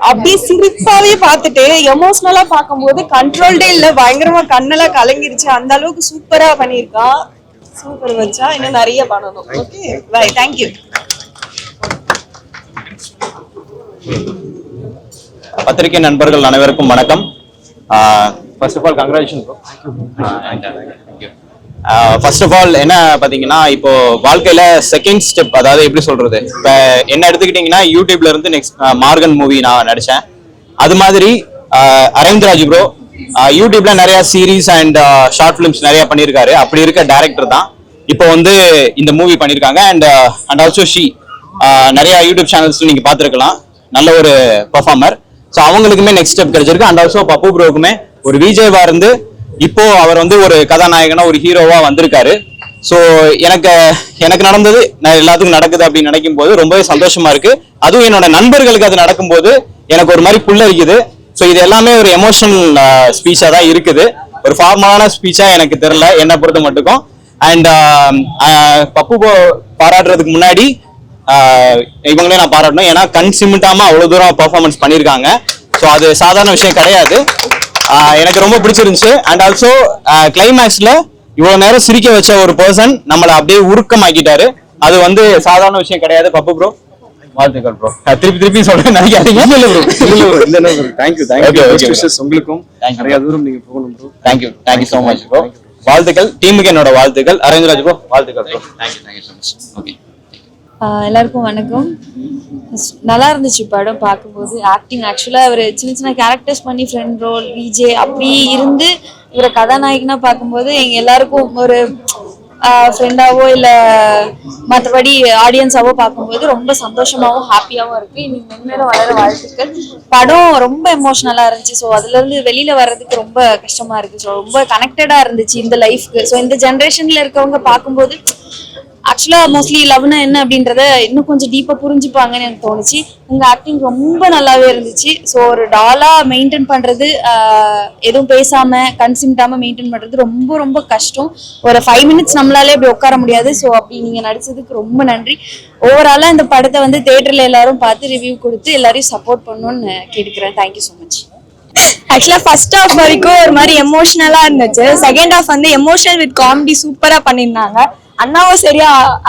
அப்படியே சிரிப்பாவே பார்த்துட்டு எமோஷனலா பார்க்கும்போது கண்ட்ரோல்டே இல்லை, பயங்கரமா கண்ணெல்லாம் கலங்கிருச்சு. அந்த அளவுக்கு சூப்பரா பண்ணியிருக்கான். சூப்பர் மச்சா, இன்னும் நிறைய பண்ணணும். Okay bye, thank you. பத்திரிகை நண்பர்கள் அனைவருக்கும் வணக்கம். First of all congratulation bro. First of all என்ன பார்த்தீங்கன்னா, இப்போ வாழ்க்கையில செகண்ட் ஸ்டெப், அதாவது எப்படி சொல்றது, இப்போ என்ன எடுத்துக்கிட்டிங்கன்னா யூடியூப்ல இருந்து நெக்ஸ்ட் மார்கன் மூவி நான் நடித்தேன். அது மாதிரி அரவிந்த்ராஜ் ப்ரோ யூடியூப்ல நிறைய சீரீஸ் அண்ட் ஷார்ட் ஃபிலிம்ஸ் நிறைய பண்ணியிருக்காரு. அப்படி இருக்க டைரக்டர் தான் இப்போ வந்து இந்த மூவி பண்ணியிருக்காங்க. அண்ட் ஆல்சோ நிறைய யூடியூப் சேனல்ஸ்ல நீங்க பார்த்துருக்கலாம், நல்ல ஒரு பெர்ஃபார்மர். ஸோ அவங்களுக்குமே நெக்ஸ்ட் ஸ்டெப் கிடைச்சிருக்கு. அண்ட் ஆல்சோ பப்பு ப்ரோக்குமே ஒரு விஜேவா இருந்து இப்போ அவர் வந்து ஒரு கதாநாயகனா ஒரு ஹீரோவா வந்திருக்காரு. ஸோ எனக்கு நடந்தது எல்லாத்துக்கும் நடக்குது அப்படின்னு நினைக்கும் போது ரொம்பவே சந்தோஷமா இருக்கு. அதுவும் என்னோட நண்பர்களுக்கு அது நடக்கும்போது எனக்கு ஒரு மாதிரி புல்லரிக்குது. ஸோ இது எல்லாமே ஒரு எமோஷனல் ஸ்பீச்சா தான் இருக்குது, ஒரு ஃபார்மலான ஸ்பீச்சா எனக்கு தெரியல என்னை பொறுத்த மட்டுக்கும். அண்ட் பப்பு பாராட்டுறதுக்கு முன்னாடி இவங்களே நான் பாராட்டணும். ஏன்னா கண் சிமிட்டாம அவ்வளவு தூரம் பெர்ஃபார்மன்ஸ் பண்ணியிருக்காங்க. ஸோ அது சாதாரண விஷயம் கிடையாது. எனக்கு ரொம்ப பிடிச்சிருந்துச்சு. அண்ட் ஆல்சோ கிளைமேக்ஸ்ல இவ்வளவு நேரம் சிரிக்க வச்ச ஒரு பர்சன் நம்மளை அப்படியே உருக்கமாக்கிட்டாரு. அது வந்து சாதாரண விஷயம் கிடையாது. பப்பு ப்ரோ வாழ்த்துக்கள் ப்ரோ. திருப்பி சொல்றேன் நினைக்காதீங்க. உங்களுக்கும் நிறைய தூரம் நீங்க போகணும் bro. Thank you so much bro. வாழ்த்துக்கள் டீமுக்கு, என்னோட வாழ்த்துக்கள். அரவிந்த்ராஜ் ப்ரோ வாழ்த்துக்கள் bro. Thank you so much. Okay, எல்லாருக்கும் வணக்கம். நல்லா இருந்துச்சு படம் பார்க்கும்போது. ஆக்டிங் ஆக்சுவலாக அவர் சின்ன சின்ன கேரக்டர்ஸ் பண்ணி ஃப்ரெண்ட் ரோல் விஜே அப்படி இருந்து இவரை கதாநாயகனா பார்க்கும்போது எங்கள் எல்லாருக்கும் ஒரு ஃப்ரெண்டாவோ இல்லை மற்றபடி ஆடியன்ஸாவோ பார்க்கும்போது ரொம்ப சந்தோஷமாகவும் ஹாப்பியாகவும் இருக்குது. இன்னைக்கு மென்மேலும் வளர வாழ்த்துக்கள். படம் ரொம்ப எமோஷ்னலாக இருந்துச்சு. ஸோ அதுலேருந்து வெளியில் வர்றதுக்கு ரொம்ப கஷ்டமாக இருக்குது. ஸோ ரொம்ப கனெக்டடாக இருந்துச்சு இந்த லைஃப்க்கு. ஸோ இந்த ஜென்ரேஷனில் இருக்கவங்க பார்க்கும்போது ஆக்சுவலாக மோஸ்ட்லி லவ்னா என்ன அப்படின்றத இன்னும் கொஞ்சம் டீப்பாக புரிஞ்சுப்பாங்கன்னு எனக்கு தோணுச்சு. உங்கள் ஆக்டிங் ரொம்ப நல்லாவே இருந்துச்சு. ஸோ ஒரு டாலாக மெயின்டைன் பண்ணுறது, எதுவும் பேசாமல் கன்சிம்டாமல் மெயின்டைன் பண்ணுறது ரொம்ப ரொம்ப கஷ்டம். ஒரு 5 minutes நம்மளாலே அப்படி உட்கார முடியாது. ஸோ அப்படி நீங்கள் நடிச்சதுக்கு ரொம்ப நன்றி. ஓவராலாக இந்த படத்தை வந்து தேட்டரில் எல்லாரும் பார்த்து ரிவ்யூ கொடுத்து எல்லாரையும் சப்போர்ட் பண்ணணும்னு கேட்டுக்கிறேன். Thank you so much. ஆக்சுவலா ஃபர்ஸ்ட் ஹாஃப் வரைக்கும் ஒரு மாதிரி எமோஷனலா இருந்துச்சு. செகண்ட் ஹாஃப் வந்து எமோஷனல் வித் காமெடி சூப்பரா பண்ணியிருந்தாங்க. அண்ணாவும் சரி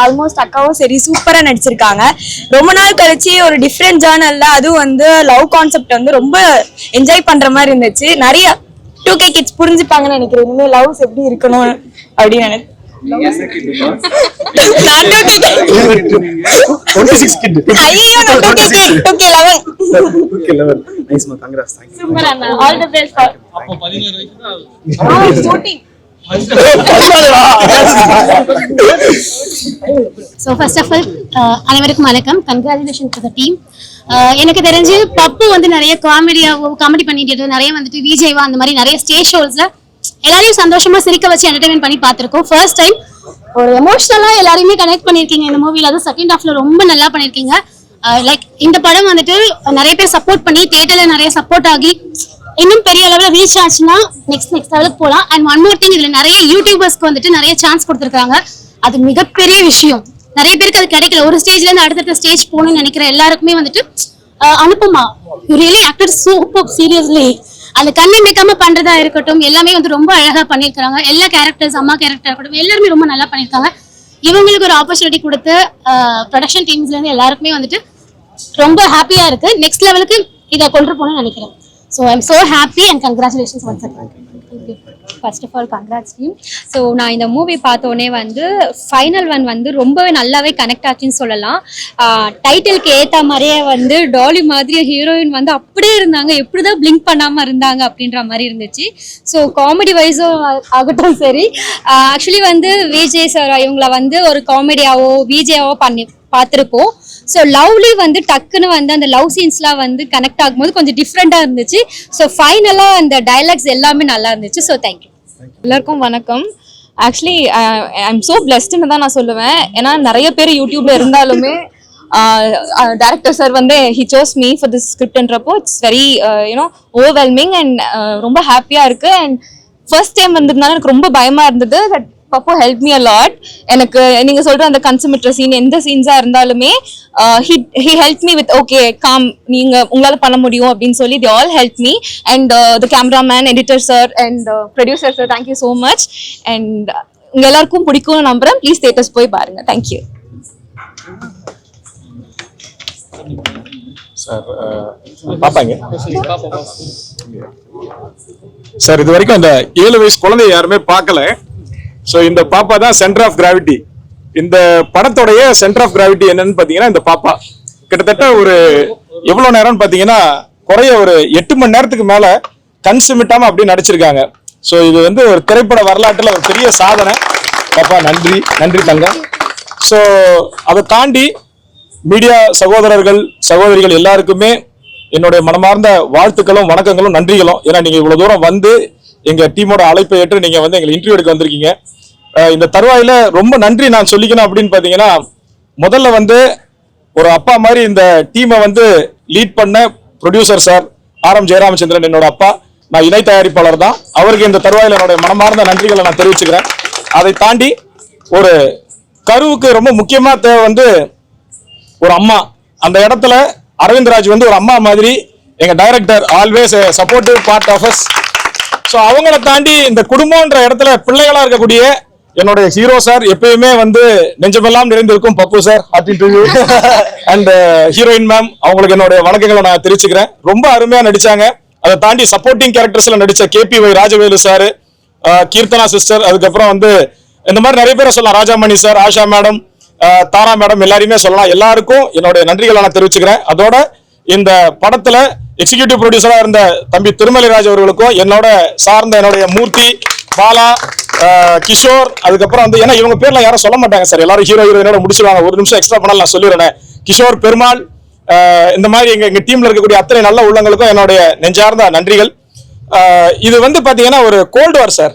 ஆல்மோஸ்ட் அக்காவும் சரி சூப்பரா நடிச்சிருக்காங்க. ரொம்ப நாள் கழிச்சு ஒரு டிஃப்ரெண்ட் ஜானர்ல அதுவும் வந்து லவ் கான்செப்ட் வந்து ரொம்ப என்ஜாய் பண்ற மாதிரி இருந்துச்சு. நிறைய 2K கிட்ஸ் புரிஞ்சுப்பாங்கன்னு நினைக்கிறேன். இனிமேல் லவ்ஸ் எப்படி இருக்கணும் அப்படின்னு நினைக்கிறேன். ஸோ ஃபர்ஸ்ட் ஆஃப் ஆல் அனைவருக்கும் வணக்கம். Congratulation to the team. எனக்கு தெரிஞ்சு பப்பு வந்து நிறைய காமெடி பண்ணிட்டு நிறைய வந்துட்டு விஜய்வா அந்த மாதிரி நிறைய ஸ்டேஜ் ஷோஸ்ல எல்லாரையும் சந்தோஷமா சிரிக்க வச்சு என்டர்டைன்மெண்ட் பண்ணி பார்த்திருக்கோம். ஃபர்ஸ்ட் டைம் ஒரு எமோஷனலா எல்லாரையுமே கனெக்ட் பண்ணிருக்கீங்க இந்த மூவில. அது செகண்ட் ஹாஃப்ல ரொம்ப நல்லா பண்ணிருக்கீங்க. லைக் இந்த படம் வந்துட்டு நிறைய பேர் சப்போர்ட் பண்ணி தியேட்டர்ல நிறைய சப்போர்ட் ஆகி இன்னும் பெரிய லெவலில் ரீச் ஆச்சுன்னா நெக்ஸ்ட் லெவலுக்கு போகலாம். அண்ட் ஒன் மோர் திங், இதுல நிறைய யூடியூபர்ஸ்க்கு வந்துட்டு நிறைய சான்ஸ் கொடுத்துருக்காங்க. அது மிகப்பெரிய விஷயம். நிறைய பேருக்கு அது கிடைக்கல. ஒரு ஸ்டேஜ்ல இருந்து அடுத்தடுத்த ஸ்டேஜ் போகணும்னு நினைக்கிற எல்லாருக்குமே வந்துட்டு அனுப்புமா you really acted super seriously. அந்த கண்ணை மேய்க்காம பண்றதா இருக்கட்டும் எல்லாமே வந்து ரொம்ப அழகா பண்ணியிருக்காங்க. எல்லா கேரக்டர்ஸ், அம்மா கேரக்டர் இருக்கட்டும் எல்லாருமே ரொம்ப நல்லா பண்ணியிருக்காங்க. இவங்களுக்கு ஒரு ஆப்பர்ச்சுனிட்டி கொடுத்து ப்ரொடக்ஷன் டீம்ஸ்ல இருந்து எல்லாருக்குமே வந்துட்டு ரொம்ப ஹாப்பியா இருக்கு. நெக்ஸ்ட் லெவலுக்கு இதை கொண்டு போகணும்னு நினைக்கிறேன். So I'm so happy and congratulations once again. First of all congrats team. So நான் இந்த மூவி பார்த்தோன்னே வந்து ஃபைனல் ஒன் வந்து ரொம்பவே நல்லாவே கனெக்ட் ஆச்சுன்னு சொல்லலாம். டைட்டிலுக்கு ஏற்ற மாதிரியே வந்து டாலி மாதிரி ஹீரோயின் வந்து அப்படியே இருந்தாங்க, எப்படிதான் பிளிங்க் பண்ணாமல் இருந்தாங்க அப்படின்ற மாதிரி இருந்துச்சு. ஸோ காமெடி வைஸும் ஆகட்டும் சரி, ஆக்சுவலி வந்து விஜய் சார் இவங்கள வந்து ஒரு காமெடியாவோ விஜயாவோ பார்த்துருப்போம். ஸோ லவ்லி வந்து டக்குன்னு வந்து அந்த லவ் சீன்ஸ்லாம் வந்து கனெக்ட் ஆகும்போது கொஞ்சம் டிஃப்ரெண்டாக இருந்துச்சு. ஸோ ஃபைனலாக அந்த டைலாக்ஸ் எல்லாமே நல்லா இருந்துச்சு. So thank you. எல்லாருக்கும் வணக்கம். ஆக்சுவலி ஐம் ஸோ பிளெஸ்டுன்னு தான் நான் சொல்லுவேன். ஏன்னா நிறைய பேர் யூடியூப்ல இருந்தாலுமே டைரக்டர் சார் வந்து he chose me for this ஸ்கிரிப்ட்ன்றப்போ இட்ஸ் வெரி ஓவர்வெல்மிங் அண்ட் ரொம்ப ஹாப்பியாக இருக்குது. அண்ட் ஃபர்ஸ்ட் டைம் வந்ததுனால எனக்கு ரொம்ப பயமாக இருந்தது. But Pappu help me a lot. எனக்கு நீங்கள் சொல்கிற அந்த கன்சமிட்ற சீன் எந்த சீன்ஸாக இருந்தாலுமே he help me with okay calm, நீங்கள் உங்களால் பண்ண முடியும் அப்படின்னு சொல்லி they all help me. And the cameraman, editor sir and producer sir, thank you so much. And உங்கள் எல்லாருக்கும் பிடிக்கும்னு நம்புகிறேன். ப்ளீஸ் தியேட்டர்ஸ் போய் பாருங்கள். Thank you sir. பாப்பாங்க சார், இது வரைக்கும் அந்த 7 வயசு குழந்தைய யாருமே பார்க்கல. ஸோ இந்த பாப்பா தான் சென்டர் ஆஃப் கிராவிட்டி. இந்த படத்தோடைய சென்டர் ஆஃப் கிராவிட்டி என்னன்னு பார்த்தீங்கன்னா இந்த பாப்பா கிட்டத்தட்ட ஒரு எவ்வளோ நேரம்னு பார்த்தீங்கன்னா குறைய ஒரு 8 மணி நேரத்துக்கு மேலே கண் சிமிட்டாம அப்படி நடிச்சிருக்காங்க. ஸோ இது வந்து ஒரு திரைப்பட வரலாற்றில் ஒரு பெரிய சாதனை. பாப்பா நன்றி, நன்றி தங்கம். ஸோ அதை தாண்டி மீடியா சகோதரர்கள் சகோதரிகள் எல்லாருக்குமே என்னுடைய மனமார்ந்த வாழ்த்துக்களும் வணக்கங்களும் நன்றிகளும். ஏன்னா நீங்க இவ்வளவு தூரம் வந்து எங்க டீமோட அழைப்பை ஏற்று நீங்க வந்து எங்களை இன்டர்வியூ எடுக்க வந்திருக்கீங்க. இந்த தருவாயில ரொம்ப நன்றி நான் சொல்லிக்கணும் அப்படின்னு பாத்தீங்கன்னா, முதல்ல வந்து ஒரு அப்பா மாதிரி இந்த டீமை வந்து லீட் பண்ண ப்ரொடியூசர் சார் ஆர்.எம். ஜெயராமச்சந்திரன் என்னோட அப்பா. நான் இணை தயாரிப்பாளர் தான். அவருக்கு இந்த தருவாயில என்னுடைய மனமார்ந்த நன்றிகளை நான் தெரிவிச்சுக்கிறேன். அதை தாண்டி ஒரு கருவுக்கு ரொம்ப முக்கியமா தேவை வந்து ஒரு அம்மா. அந்த இடத்துல அரவிந்த்ராஜ் வந்து ஒரு அம்மா மாதிரி. எங்க director always supportive part of us. So அவங்கள தாண்டி இந்த குடும்பம்ன்ற இடத்துல பிள்ளைகளா இருக்கக்கூடிய என்னுடைய ஹீரோ சார், எப்பயுமே வந்து நெஞ்சமெல்லாம் நிறைந்திருக்கும் பப்பு சார், அண்ட் ஹீரோயின் மேம், அவங்களுக்கு என்னுடைய வணக்கங்களை நான் தெரிவிச்சுக்கிறேன். ரொம்ப அருமையா நடிச்சாங்க. அதை தாண்டி சப்போர்ட்டிங் கேரக்டர்ஸ்ல நடிச்ச KPY Rajavelu sir, Keerthana sister, அதுக்கப்புறம் வந்து இந்த மாதிரி நிறைய பேரை சொல்லலாம், ராஜாமணி சார், ஆஷா மேடம், தாரா மேடம், எல்லாருமே சொல்லலாம். எல்லாருக்கும் என்னுடைய நன்றிகளை நான் தெரிவிச்சுக்கிறேன். அதோட இந்த படத்துல எக்ஸிகியூட்டிவ் ப்ரொடியூசரா இருந்த தம்பி திருமலைராஜ் அவர்களுக்கும், என்னோட சார்ந்த என்னுடைய மூர்த்தி, பாலா, கிஷோர், அதுக்கப்புறம் வந்து ஏன்னா இவங்க பேர்ல யாரும் சொல்ல மாட்டாங்க சார், எல்லாரும் ஹீரோ ஹீரோயினோட முடிச்சிருவாங்க. ஒரு நிமிஷம் எக்ஸ்ட்ரா பண்ணாலும் நான் சொல்லிடுறேன். கிஷோர், பெருமாள், இந்த மாதிரி எங்க டீம்ல இருக்கக்கூடிய அத்தனை நல்ல உள்ளங்களுக்கும் என்னுடைய நெஞ்சார்ந்த நன்றிகள். இது வந்து பாத்தீங்கன்னா ஒரு கோல்டு வார் சார்.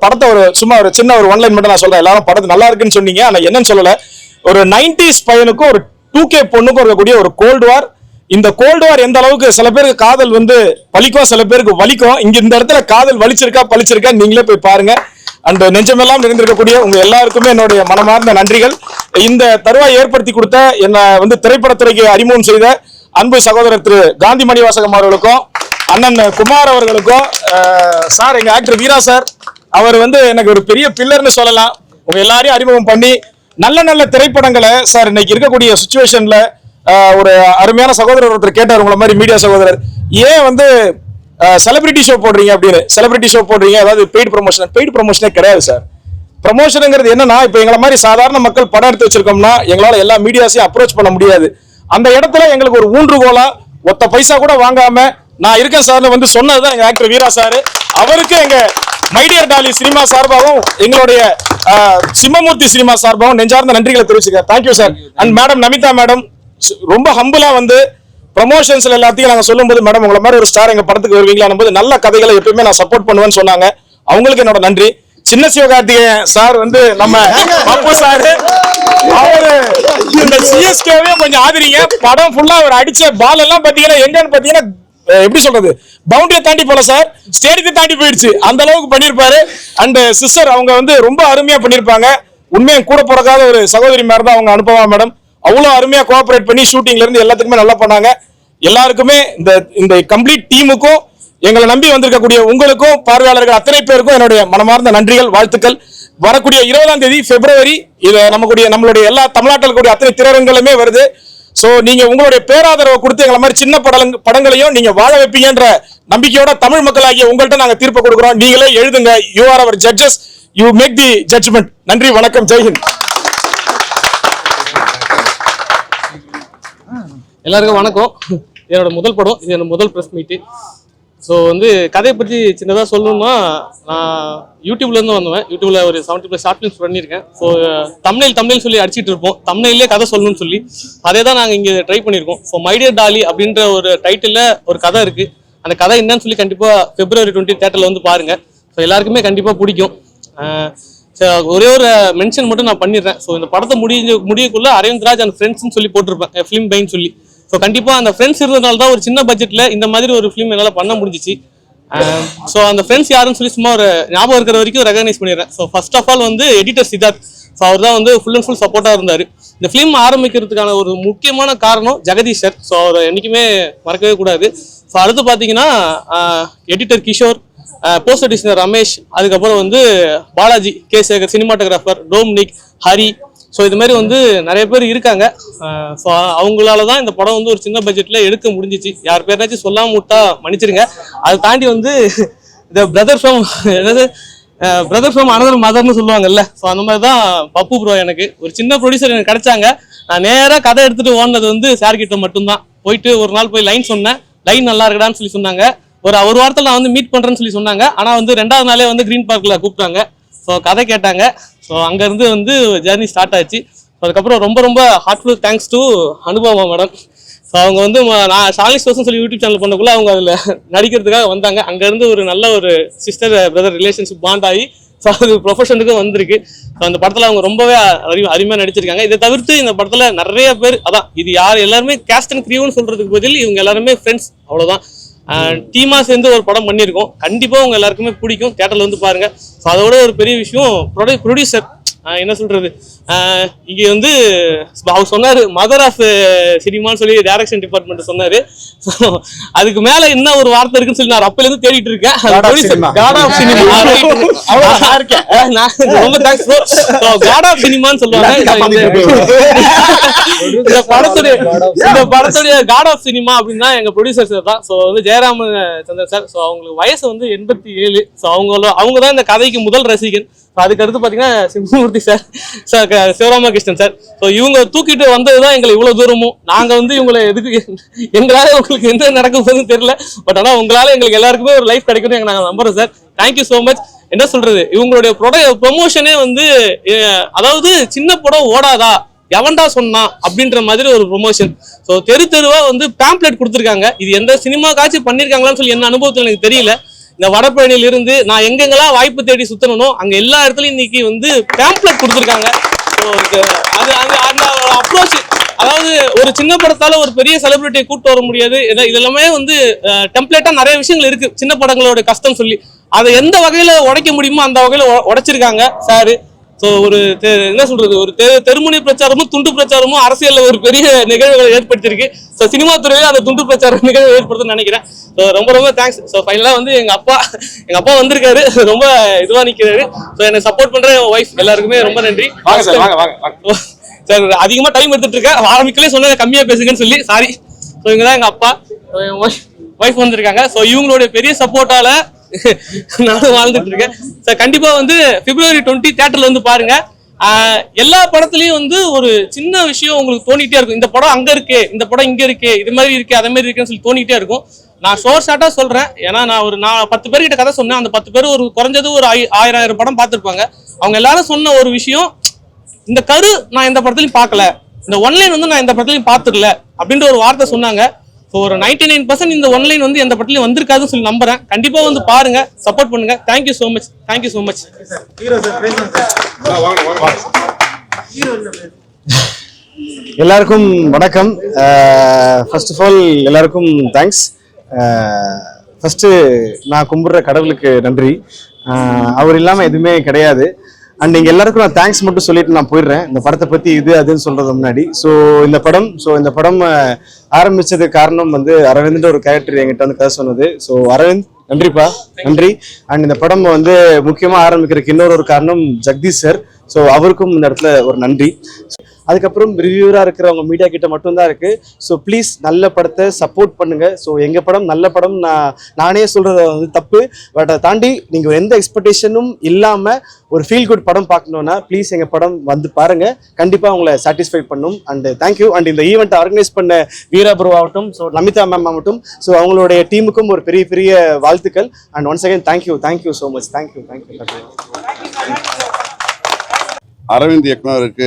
படத்தை ஒரு சும்மா ஒரு சின்ன ஒரு ஒன்லைன் மட்டும் நான் சொல்றேன். எல்லாரும் படத்து நல்லா இருக்குன்னு சொன்னீங்க, ஆனா என்னன்னு சொல்லல. ஒரு 90s பையனுக்கும் ஒரு 2K பொண்ணுக்கும் இருக்கக்கூடிய ஒரு கோல்டு வார். இந்த கோல்டு வார் எந்த அளவுக்கு சில பேருக்கு காதல் வந்து பலிக்கும், சில பேருக்கு வலிக்கும். இங்க இந்த இடத்துல காதல் வலிச்சிருக்கா பலிச்சிருக்கா நீங்களே போய் பாருங்க. அண்ட் நெஞ்சமெல்லாம் நிறைந்திருக்கக்கூடிய உங்க எல்லாருக்குமே என்னுடைய மனமார்ந்த நன்றிகள். இந்த தருவாய் ஏற்படுத்தி கொடுத்த என்ன வந்து திரைப்படத்துறைக்கு அறிமுகம் செய்த அன்பு சகோதரர் திரு காந்தி மணிவாசகம் அவர்களுக்கும், அண்ணன் குமார் அவர்களுக்கும், சார் எங்க ஆக்டர் வீரா சார், அவர் வந்து எனக்கு ஒரு பெரிய பில்லர்னு சொல்லலாம். உங்க எல்லாரையும் அறிமுகம் பண்ணி நல்ல நல்ல திரைப்படங்களை சார் இன்னைக்கு இருக்கக்கூடிய சுச்சுவேஷன்ல ஒரு அருமையான சகோதரர் ஒருத்தர் கேட்டார், உங்களை மாதிரி மீடியா சகோதரர், ஏன் வந்து செலிபிரிட்டி ஷோ போடுறீங்க அப்படின்னு. செலிபிரிட்டி ஷோ போடுறீங்க, அதாவது பெய்டு ப்ரொமோஷனே கிடையாது சார். ப்ரொமோஷனுங்கிறது என்னன்னா, இப்போ எங்களை மாதிரி சாதாரண மக்கள் படம் எடுத்து வச்சிருக்கோம்னா எங்களால எல்லா மீடியாஸையும் அப்ரோச் பண்ண முடியாது. அந்த இடத்துல எங்களுக்கு ஒரு ஊன்றுகோலா ஒத்த பைசா கூட வாங்காம நான் இருக்கேன் சார்னு வந்து சொன்னதுதான் எங்க ஆக்டர் வீரா சார். அவருக்கு எங்க மைடியர் டாலி சினிமா சார்பாகவும் எங்களுடைய சிம்மமூர்த்தி சினிமா சார்பாகவும் நெஞ்சார்ந்த நன்றிகளை தெரிவிச்சுக்கிறேன். Thank you sir. And madam Namitha madam ரொம்ப ஹம்புலா வந்து ப்ரமோஷன்ஸ்ல எல்லாத்தையும் நாங்க சொல்லும்போது, மேடம் உங்களை மாதிரி ஒரு ஸ்டார் எங்க படத்துக்கு வருவீங்களான்னு போது நல்ல கதைகளை எப்பயுமே நான் சப்போர்ட் பண்ணுவேன்னு சொன்னாங்க. அவங்களுக்கு என்னோட நன்றி. சின்ன சிவகார்த்திகேயன் சார் வந்து நம்ம பப்பு சார், அவரு இந்த சிஎஸ்கேவே கொஞ்சம் ஆதரிங்க. படம் ஃபுல்லா அவர் அடிச்ச பால் எல்லாம் பாத்தீங்கன்னா எங்கன்னு பாத்தீங்கன்னா எப்படி சொல்றது, பவுண்டரியை தாண்டி போல சார், ஸ்டேடியத்தை தாண்டி போயிடுச்சு. அந்த அளவுக்கு பண்ணிருப்பாரு. அண்ட் சிஸ்டர் அவங்க வந்து ரொம்ப அருமையா பண்ணிருப்பாங்க. உண்மையா கூட பிறக்காத ஒரு சகோதரி மாதிரி தான் அவங்க அனுப்பவா மேடம். அவ்வளவு அருமையா கோஆபரேட் பண்ணி ஷூட்டிங்ல இருந்து எல்லாத்துக்குமே நல்லா பண்ணாங்க. எல்லாருக்குமே இந்த கம்ப்ளீட் டீமுக்கும் எங்களை நம்பி வந்திருக்கக்கூடிய உங்களுக்கும் பார்வையாளர்கள் அத்தனை பேருக்கும் என்னுடைய மனமார்ந்த நன்றிகள், வாழ்த்துக்கள். வரக்கூடிய 20ஆம் தேதி பிப்ரவரி இது நம்மளுடைய எல்லா தமிழ்நாட்டில் இருக்கக்கூடிய அத்தனை திரையரங்குகளுமே வருது. சோ நீங்க உங்களுடைய பேராதரவை கொடுத்து எங்களை மாதிரி சின்ன படங்களையும் நீங்க வாழ வைப்பீங்கன்ற நம்பிக்கையோட தமிழ் மக்களாகிய உங்கள்கிட்ட நாங்க தீர்ப்பு கொடுக்கிறோம். நீங்களே எழுதுங்க. You are our judges, you make the judgment. நன்றி, வணக்கம், ஜெய்ஹிந்த். எல்லாருக்கும் வணக்கம். என்னோட முதல் படம், இது என்னோட முதல் பிரஸ் மீட்டு. ஸோ வந்து கதையை பற்றி சின்னதாக சொல்லணும்னா, நான் யூடியூப்லேருந்து வந்தேன். யூடியூப்ல ஒரு 70+ ஷார்ட் ஃபிலிம்ஸ் பண்ணியிருக்கேன். ஸோ தமிழ் சொல்லி அடிச்சிட்டு இருப்போம், தமிழ்லேயே கதை சொல்லணும்னு சொல்லி. அதே தான் நாங்கள் இங்கே ட்ரை பண்ணியிருக்கோம். ஸோ மை டியர் டாலி அப்படின்ற ஒரு டைட்டிலில் ஒரு கதை இருக்குது. அந்த கதை என்னன்னு சொல்லி கண்டிப்பாக February 20 தேட்டரில் வந்து பாருங்கள். ஸோ எல்லாருக்குமே கண்டிப்பாக பிடிக்கும். ஒரே ஒரு மென்ஷன் மட்டும் நான் பண்ணிடுறேன். ஸோ இந்த படத்தை முடியக்குள்ள அரவிந்த்ராஜ் அண்ட் ஃப்ரெண்ட்ஸ்னு சொல்லி போட்டிருப்பேன், ஃபிலிம் பைன்னு சொல்லி. ஸோ கண்டிப்பாக அந்த ஃப்ரெண்ட்ஸ் இருந்ததுனால தான் ஒரு சின்ன பட்ஜெட்டில் இந்த மாதிரி ஒரு ஃபிலிம் என்னால் பண்ண முடிஞ்சிச்சு. ஸோ அந்த ஃப்ரெண்ட்ஸ் யாருன்னு சொல்லி சும்மா ஒரு ஞாபகம் இருக்கிற வரைக்கும் ரெகனைஸ் பண்ணிடுறேன். ஸோ ஃபர்ஸ்ட் ஆஃப் ஆல் வந்து எடிட்டர் சித்தார்த். ஸோ அவர் தான் வந்து ஃபுல் அண்ட் ஃபுல் சப்போர்ட்டாக இருந்தார். இந்த ஃபிலிம் ஆரம்பிக்கிறதுக்கான ஒரு முக்கியமான காரணம் ஜெகதீஷ் சார். ஸோ அவரை என்றைக்குமே மறக்கவே கூடாது. ஸோ அடுத்து பார்த்தீங்கன்னா editor Kishore, poster designer Ramesh, அதுக்கப்புறம் வந்து Balaji, K Sekar, cinematographer Dominic, Hari. So இது மாதிரி வந்து நிறைய பேர் இருக்காங்க. ஸோ அவங்களால தான் இந்த படம் வந்து ஒரு சின்ன பட்ஜெட்டில் எடுக்க முடிஞ்சிச்சு. யார் பேராச்சும் சொல்லாம விட்டா மன்னிச்சிருங்க. அதை தாண்டி வந்து இந்த பிரதர் ஃப்ரம் அனதர் மதர்னு சொல்லுவாங்கல்ல. ஸோ அந்த மாதிரி தான் பப்பு ப்ரோ எனக்கு ஒரு சின்ன ப்ரொடியூசர் எனக்கு கிடைச்சாங்க. நான் நேராக கதை எடுத்துகிட்டு ஓடினது வந்து சார் கிட்ட மட்டும்தான். போயிட்டு ஒரு நாள் போய் லைன் சொன்னேன். லைன் நல்லா இருக்கடான்னு சொல்லி சொன்னாங்க. ஒரு வாரத்தில் நான் வந்து மீட் பண்ணுறேன்னு சொல்லி சொன்னாங்க. ஆனால் வந்து 2வது நாளே வந்து க்ரீன் பார்க்கில் கூப்பிட்டாங்க. ஸோ கதை கேட்டாங்க. ஸோ அங்கேருந்து வந்து ஜேர்னி ஸ்டார்ட் ஆச்சு. அதுக்கப்புறம் ரொம்ப heartful thanks to Anubhava madam. So அவங்க வந்து நான் ஷாலிஸ் ரோஸ்னு சொல்லி யூடியூப் சேனல் பண்ணக்குள்ள அவங்க அதில் நடிக்கிறதுக்காக வந்தாங்க. அங்கேருந்து ஒரு நல்ல ஒரு சிஸ்டர் பிரதர் ரிலேஷன்ஷிப் பாண்ட் ஆகி ஸோ அது ப்ரொஃபஷனுக்கும் வந்திருக்கு. ஸோ அந்த படத்தில் அவங்க ரொம்பவே அருமையாக நடிச்சிருக்காங்க. இதை தவிர்த்து இந்த படத்தில் நிறைய பேர், அதான் இது யார் எல்லாருமே கேஸ்ட் அண்ட் க்ரீவ்னு சொல்கிறதுக்கு பதில் இவங்க எல்லாருமே ஃப்ரெண்ட்ஸ், அவ்வளோதான். டீமாக சேர்ந்து ஒரு படம் பண்ணியிருக்கோம். கண்டிப்பாக உங்க எல்லாருக்குமே பிடிக்கும். தியேட்டர்ல வந்து பாருங்க. ஸோ அதோட ஒரு பெரிய விஷயம் ப்ரொடியூசர் என்ன சொல்றது, இங்க வந்து அவர் சொன்னாரு மதர் ஆஃப் சினிமான்னு சொல்லி டைரக்ஷன் டிபார்ட்மெண்ட் சொன்னாரு. ஸோ அதுக்கு மேல என்ன ஒரு வார்த்தை இருக்குன்னு சொல்லி நான் அப்பல இருந்து தேடிட்டு இருக்கேன். காட் ஆஃப் சினிமா ரொம்ப thanks bro. So god of சினிமான்னு சொல்லுவாங்க. இந்த படத்துடைய காட் ஆஃப் சினிமா அப்படின்னா எங்க ப்ரொடியூசர் சார் தான். ஸோ வந்து ஜெயராம சந்திரன் சார். ஸோ அவங்களுக்கு வயசு வந்து 87. ஸோ அவங்க தான் இந்த கதைக்கு முதல் ரசிகன். அதுக்கு அடுத்து பாத்தீங்கன்னா சிம்மூர்த்தி சார், சிவராமகிருஷ்ணன் சார். ஸோ இவங்க தூக்கிட்டு வந்ததுதான் எங்களை இவ்வளவு தூரமும். நாங்க வந்து இவங்களை எதுக்கு எங்களால உங்களுக்கு எந்த நடக்க போகுதுன்னு தெரியல. பட் ஆனா உங்களால எங்களுக்கு எல்லாருக்குமே ஒரு லைஃப் கிடைக்கணும் நாங்க நம்புறோம் சார். Thank you so much. என்ன சொல்றது, இவங்களுடைய ப்ரொமோஷனே வந்து அதாவது சின்ன படம் ஓடாதா எவன்டா சொன்னா அப்படின்ற மாதிரி ஒரு ப்ரொமோஷன். ஸோ தெருவா வந்து பேம்ப்ளெட் கொடுத்துருக்காங்க. இது எந்த சினிமா காட்சி பண்ணிருக்காங்களான்னு சொல்லி என்ன அனுபவத்தில் எனக்கு தெரியல. இந்த வடபழனியில இருந்து நான் எங்கெங்கெல்லாம் வாய்ப்பு தேடி சுத்தணும் அங்க எல்லா இடத்துலயும் இன்னைக்கு வந்து பேம்ப்ளெட் கொடுத்துருக்காங்க. அது அந்த அப்ரோச், அதாவது ஒரு சின்ன படத்தால ஒரு பெரிய செலிபிரிட்டியை கூப்பிட்டு வர முடியாது. இதெல்லாமே வந்து டெம்ப்ளேட்டா நிறைய விஷயங்கள் இருக்கு சின்ன படங்களோட கஷ்டம் சொல்லி. அதை எந்த வகையில உடைக்க முடியுமோ அந்த வகையில உடைச்சிருக்காங்க சாரு. ஸோ ஒரு என்ன சொல்றது, ஒரு தெருமுனை பிரச்சாரமும் துண்டு பிரச்சாரமும் அரசியல்ல ஒரு பெரிய நிகழ்வுகளை ஏற்படுத்தியிருக்கு. ஸோ சினிமா துறையில அந்த துண்டு பிரச்சார நிகழ்வு ஏற்படுத்துன்னு நினைக்கிறேன். ஸோ ரொம்ப தேங்க்ஸ். ஸோ ஃபைனலா வந்து எங்க அப்பா வந்திருக்காரு, ரொம்ப இதுவா நிக்கிறாரு. ஸோ என்னை சப்போர்ட் பண்ற ஒய்ஃப் எல்லாருக்குமே ரொம்ப நன்றி. சார் அதிகமா டைம் எடுத்துட்டு இருக்கேன், ஆரம்பிக்கலே சொன்ன கம்மியா பேசுங்கன்னு சொல்லி சாரி. ஸோ இவங்க தான் எங்க அப்பா, ஒய்ஃப் வந்திருக்காங்க. ஸோ இவங்களுடைய பெரிய சப்போர்ட்டால நானும் வாழ்ந்துட்டு இருக்கேன். சார் கண்டிப்பா வந்து February 20 தியேட்டர்ல வந்து பாருங்க. எல்லா படத்துலயும் வந்து ஒரு சின்ன விஷயம் உங்களுக்கு தோணிட்டே இருக்கும். இந்த படம் அங்க இருக்கு, இந்த படம் இங்க இருக்கு, இது மாதிரி இருக்கு, அதே மாதிரி இருக்குன்னு சொல்லி தோணிட்டே இருக்கும். நான் ஷார்ட்டா சொல்றேன். ஏன்னா நான் 10 பேர்கிட்ட கதை சொன்னேன். அந்த 10 பேர் ஒரு குறைஞ்சது ஒரு 1000 படம் பார்த்துருப்பாங்க. அவங்க எல்லாரும் சொன்ன ஒரு விஷயம், இந்த கரு நான் எந்த படத்துலயும் பார்க்கல, இந்த ஒன்லைன் வந்து நான் எந்த படத்துலயும் பார்த்துக்கல அப்படின்ற ஒரு வார்த்தை சொன்னாங்க. ஸோ ஒரு 99% இந்த ஒன்லைன் வந்து எந்த படத்துலயும் வந்திருக்காதுன்னு சொல்லி நம்புறேன். கண்டிப்பா வந்து பாருங்க, சப்போர்ட் பண்ணுங்க. Thank you so much. Thank you so much. எல்லாருக்கும் வணக்கம். ஃபர்ஸ்ட் ஆஃப் ஆல் எல்லாருக்கும் தேங்க்ஸ். ஃபர்ஸ்ட் நான் கும்பிடுற கடவுளுக்கு நன்றி. அவர் இல்லாமல் எதுவுமே கிடையாது. அண்ட் நீங்கள் எல்லாருக்கும் நான் தேங்க்ஸ் மட்டும் சொல்லிட்டு நான் போயிடுறேன். இந்த படத்தை பற்றி இது அதுன்னு சொல்றது முன்னாடி. ஸோ இந்த படம் ஆரம்பிச்சதுக்கு காரணம் வந்து அரவிந்த்ன்ற ஒரு கேரக்டர் என்கிட்ட வந்து கதை சொன்னது. ஸோ அரவிந்த் நன்றிப்பா, நன்றி. அண்ட் இந்த படம் வந்து முக்கியமாக ஆரம்பிக்கிறதுக்கு இன்னொரு காரணம் ஜெகதீஷ் சார். ஸோ அவருக்கும் இந்த இடத்துல ஒரு நன்றி. அதுக்கப்புறம் ரிவ்யூவராக இருக்கிறவங்க மீடியா கிட்ட மட்டும்தான் இருக்கு. ஸோ ப்ளீஸ் நல்ல படத்தை சப்போர்ட் பண்ணுங்க. ஸோ எங்க படம் நல்ல படம், நானே சொல்றது வந்து தப்பு, பட் அதை தாண்டி நீங்க எந்த எக்ஸ்பெக்டேஷனும் இல்லாம ஒரு ஃபீல் குட் படம் பார்க்கணும்னா ப்ளீஸ் எங்க படம் வந்து பாருங்க, கண்டிப்பா உங்களை சாட்டிஸ்ஃபை பண்ணும். And thank you. அண்ட் இந்த ஈவெண்ட் ஆர்கனைஸ் பண்ண வீரா ப்ரோ ஆகட்டும், ஸோ நமிதா மேம் ஆகட்டும், ஸோ அவங்களுடைய டீமுக்கும் ஒரு பெரிய பெரிய வாழ்த்துக்கள். And once again thank you so much. Thank you. Aravind இயக்குனருக்கு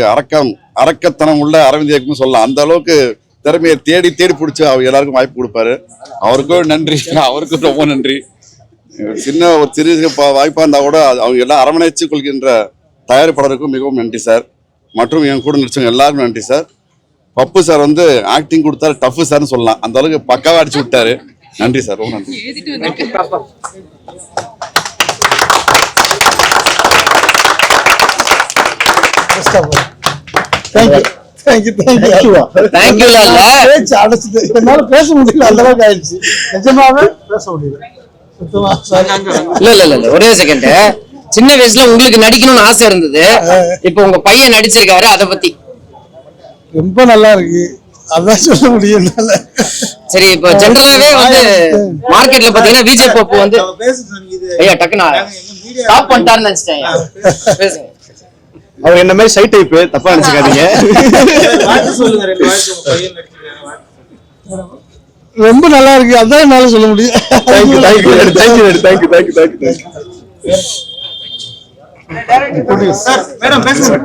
அரக்கத்தனம் உள்ள அரவிந்த் இயக்குனர் சொல்லலாம். அந்த அளவுக்கு திறமையை தேடி பிடிச்சி அவர் எல்லாருக்கும் வாய்ப்பு கொடுப்பாரு. அவருக்கும் நன்றி, அவருக்கும் ரொம்ப நன்றி. சின்ன ஒரு சிறிய வாய்ப்பா இருந்தா கூட அவங்க எல்லாம் அரவணைச்சு கொள்கின்ற தயாரிப்பாளருக்கும் மிகவும் நன்றி சார். மற்றும் என் கூட நடிச்சவங்க எல்லாருக்கும் நன்றி சார். பப்பு சார் வந்து ஆக்டிங் கொடுத்தாரு, டஃப் சார்னு சொல்லலாம், அந்த அளவுக்கு பக்காவா அடிச்சு விட்டாரு. நன்றி சார், ரொம்ப நன்றி. என்னால பேச முடியல, அந்த அளவுக்கு ஆயிடுச்சு. நிஜமாவே பேச முடியல. இல்ல ஒரே செகண்ட். சின்ன வயசுல உங்களுக்கு நடிக்கணும்னு ஆசை இருந்தது, இப்ப உங்க பையன் நடிச்சிருக்காரு, அத பத்தி ரொம்ப நல்லா இருக்கு, அதான் சொல்ல முடியும். சரி, இப்போ ஜெனரலாவே வந்து மார்க்கெட்ல பாத்தீங்கன்னா விஜய் பப்பு வந்து ஐயா டக்குனா ஸ்டாப் பண்ணிட்டாருன்னு நினைச்சிட்டேன். பேசுங்க. அவர் என்ன மாதிரி சைட் டைப், தப்பா நினைச்சுக்காதீங்க. ரொம்ப நல்லா இருக்கு, அதான் என்னால சொல்ல முடியும். மேடம் பேசுங்க.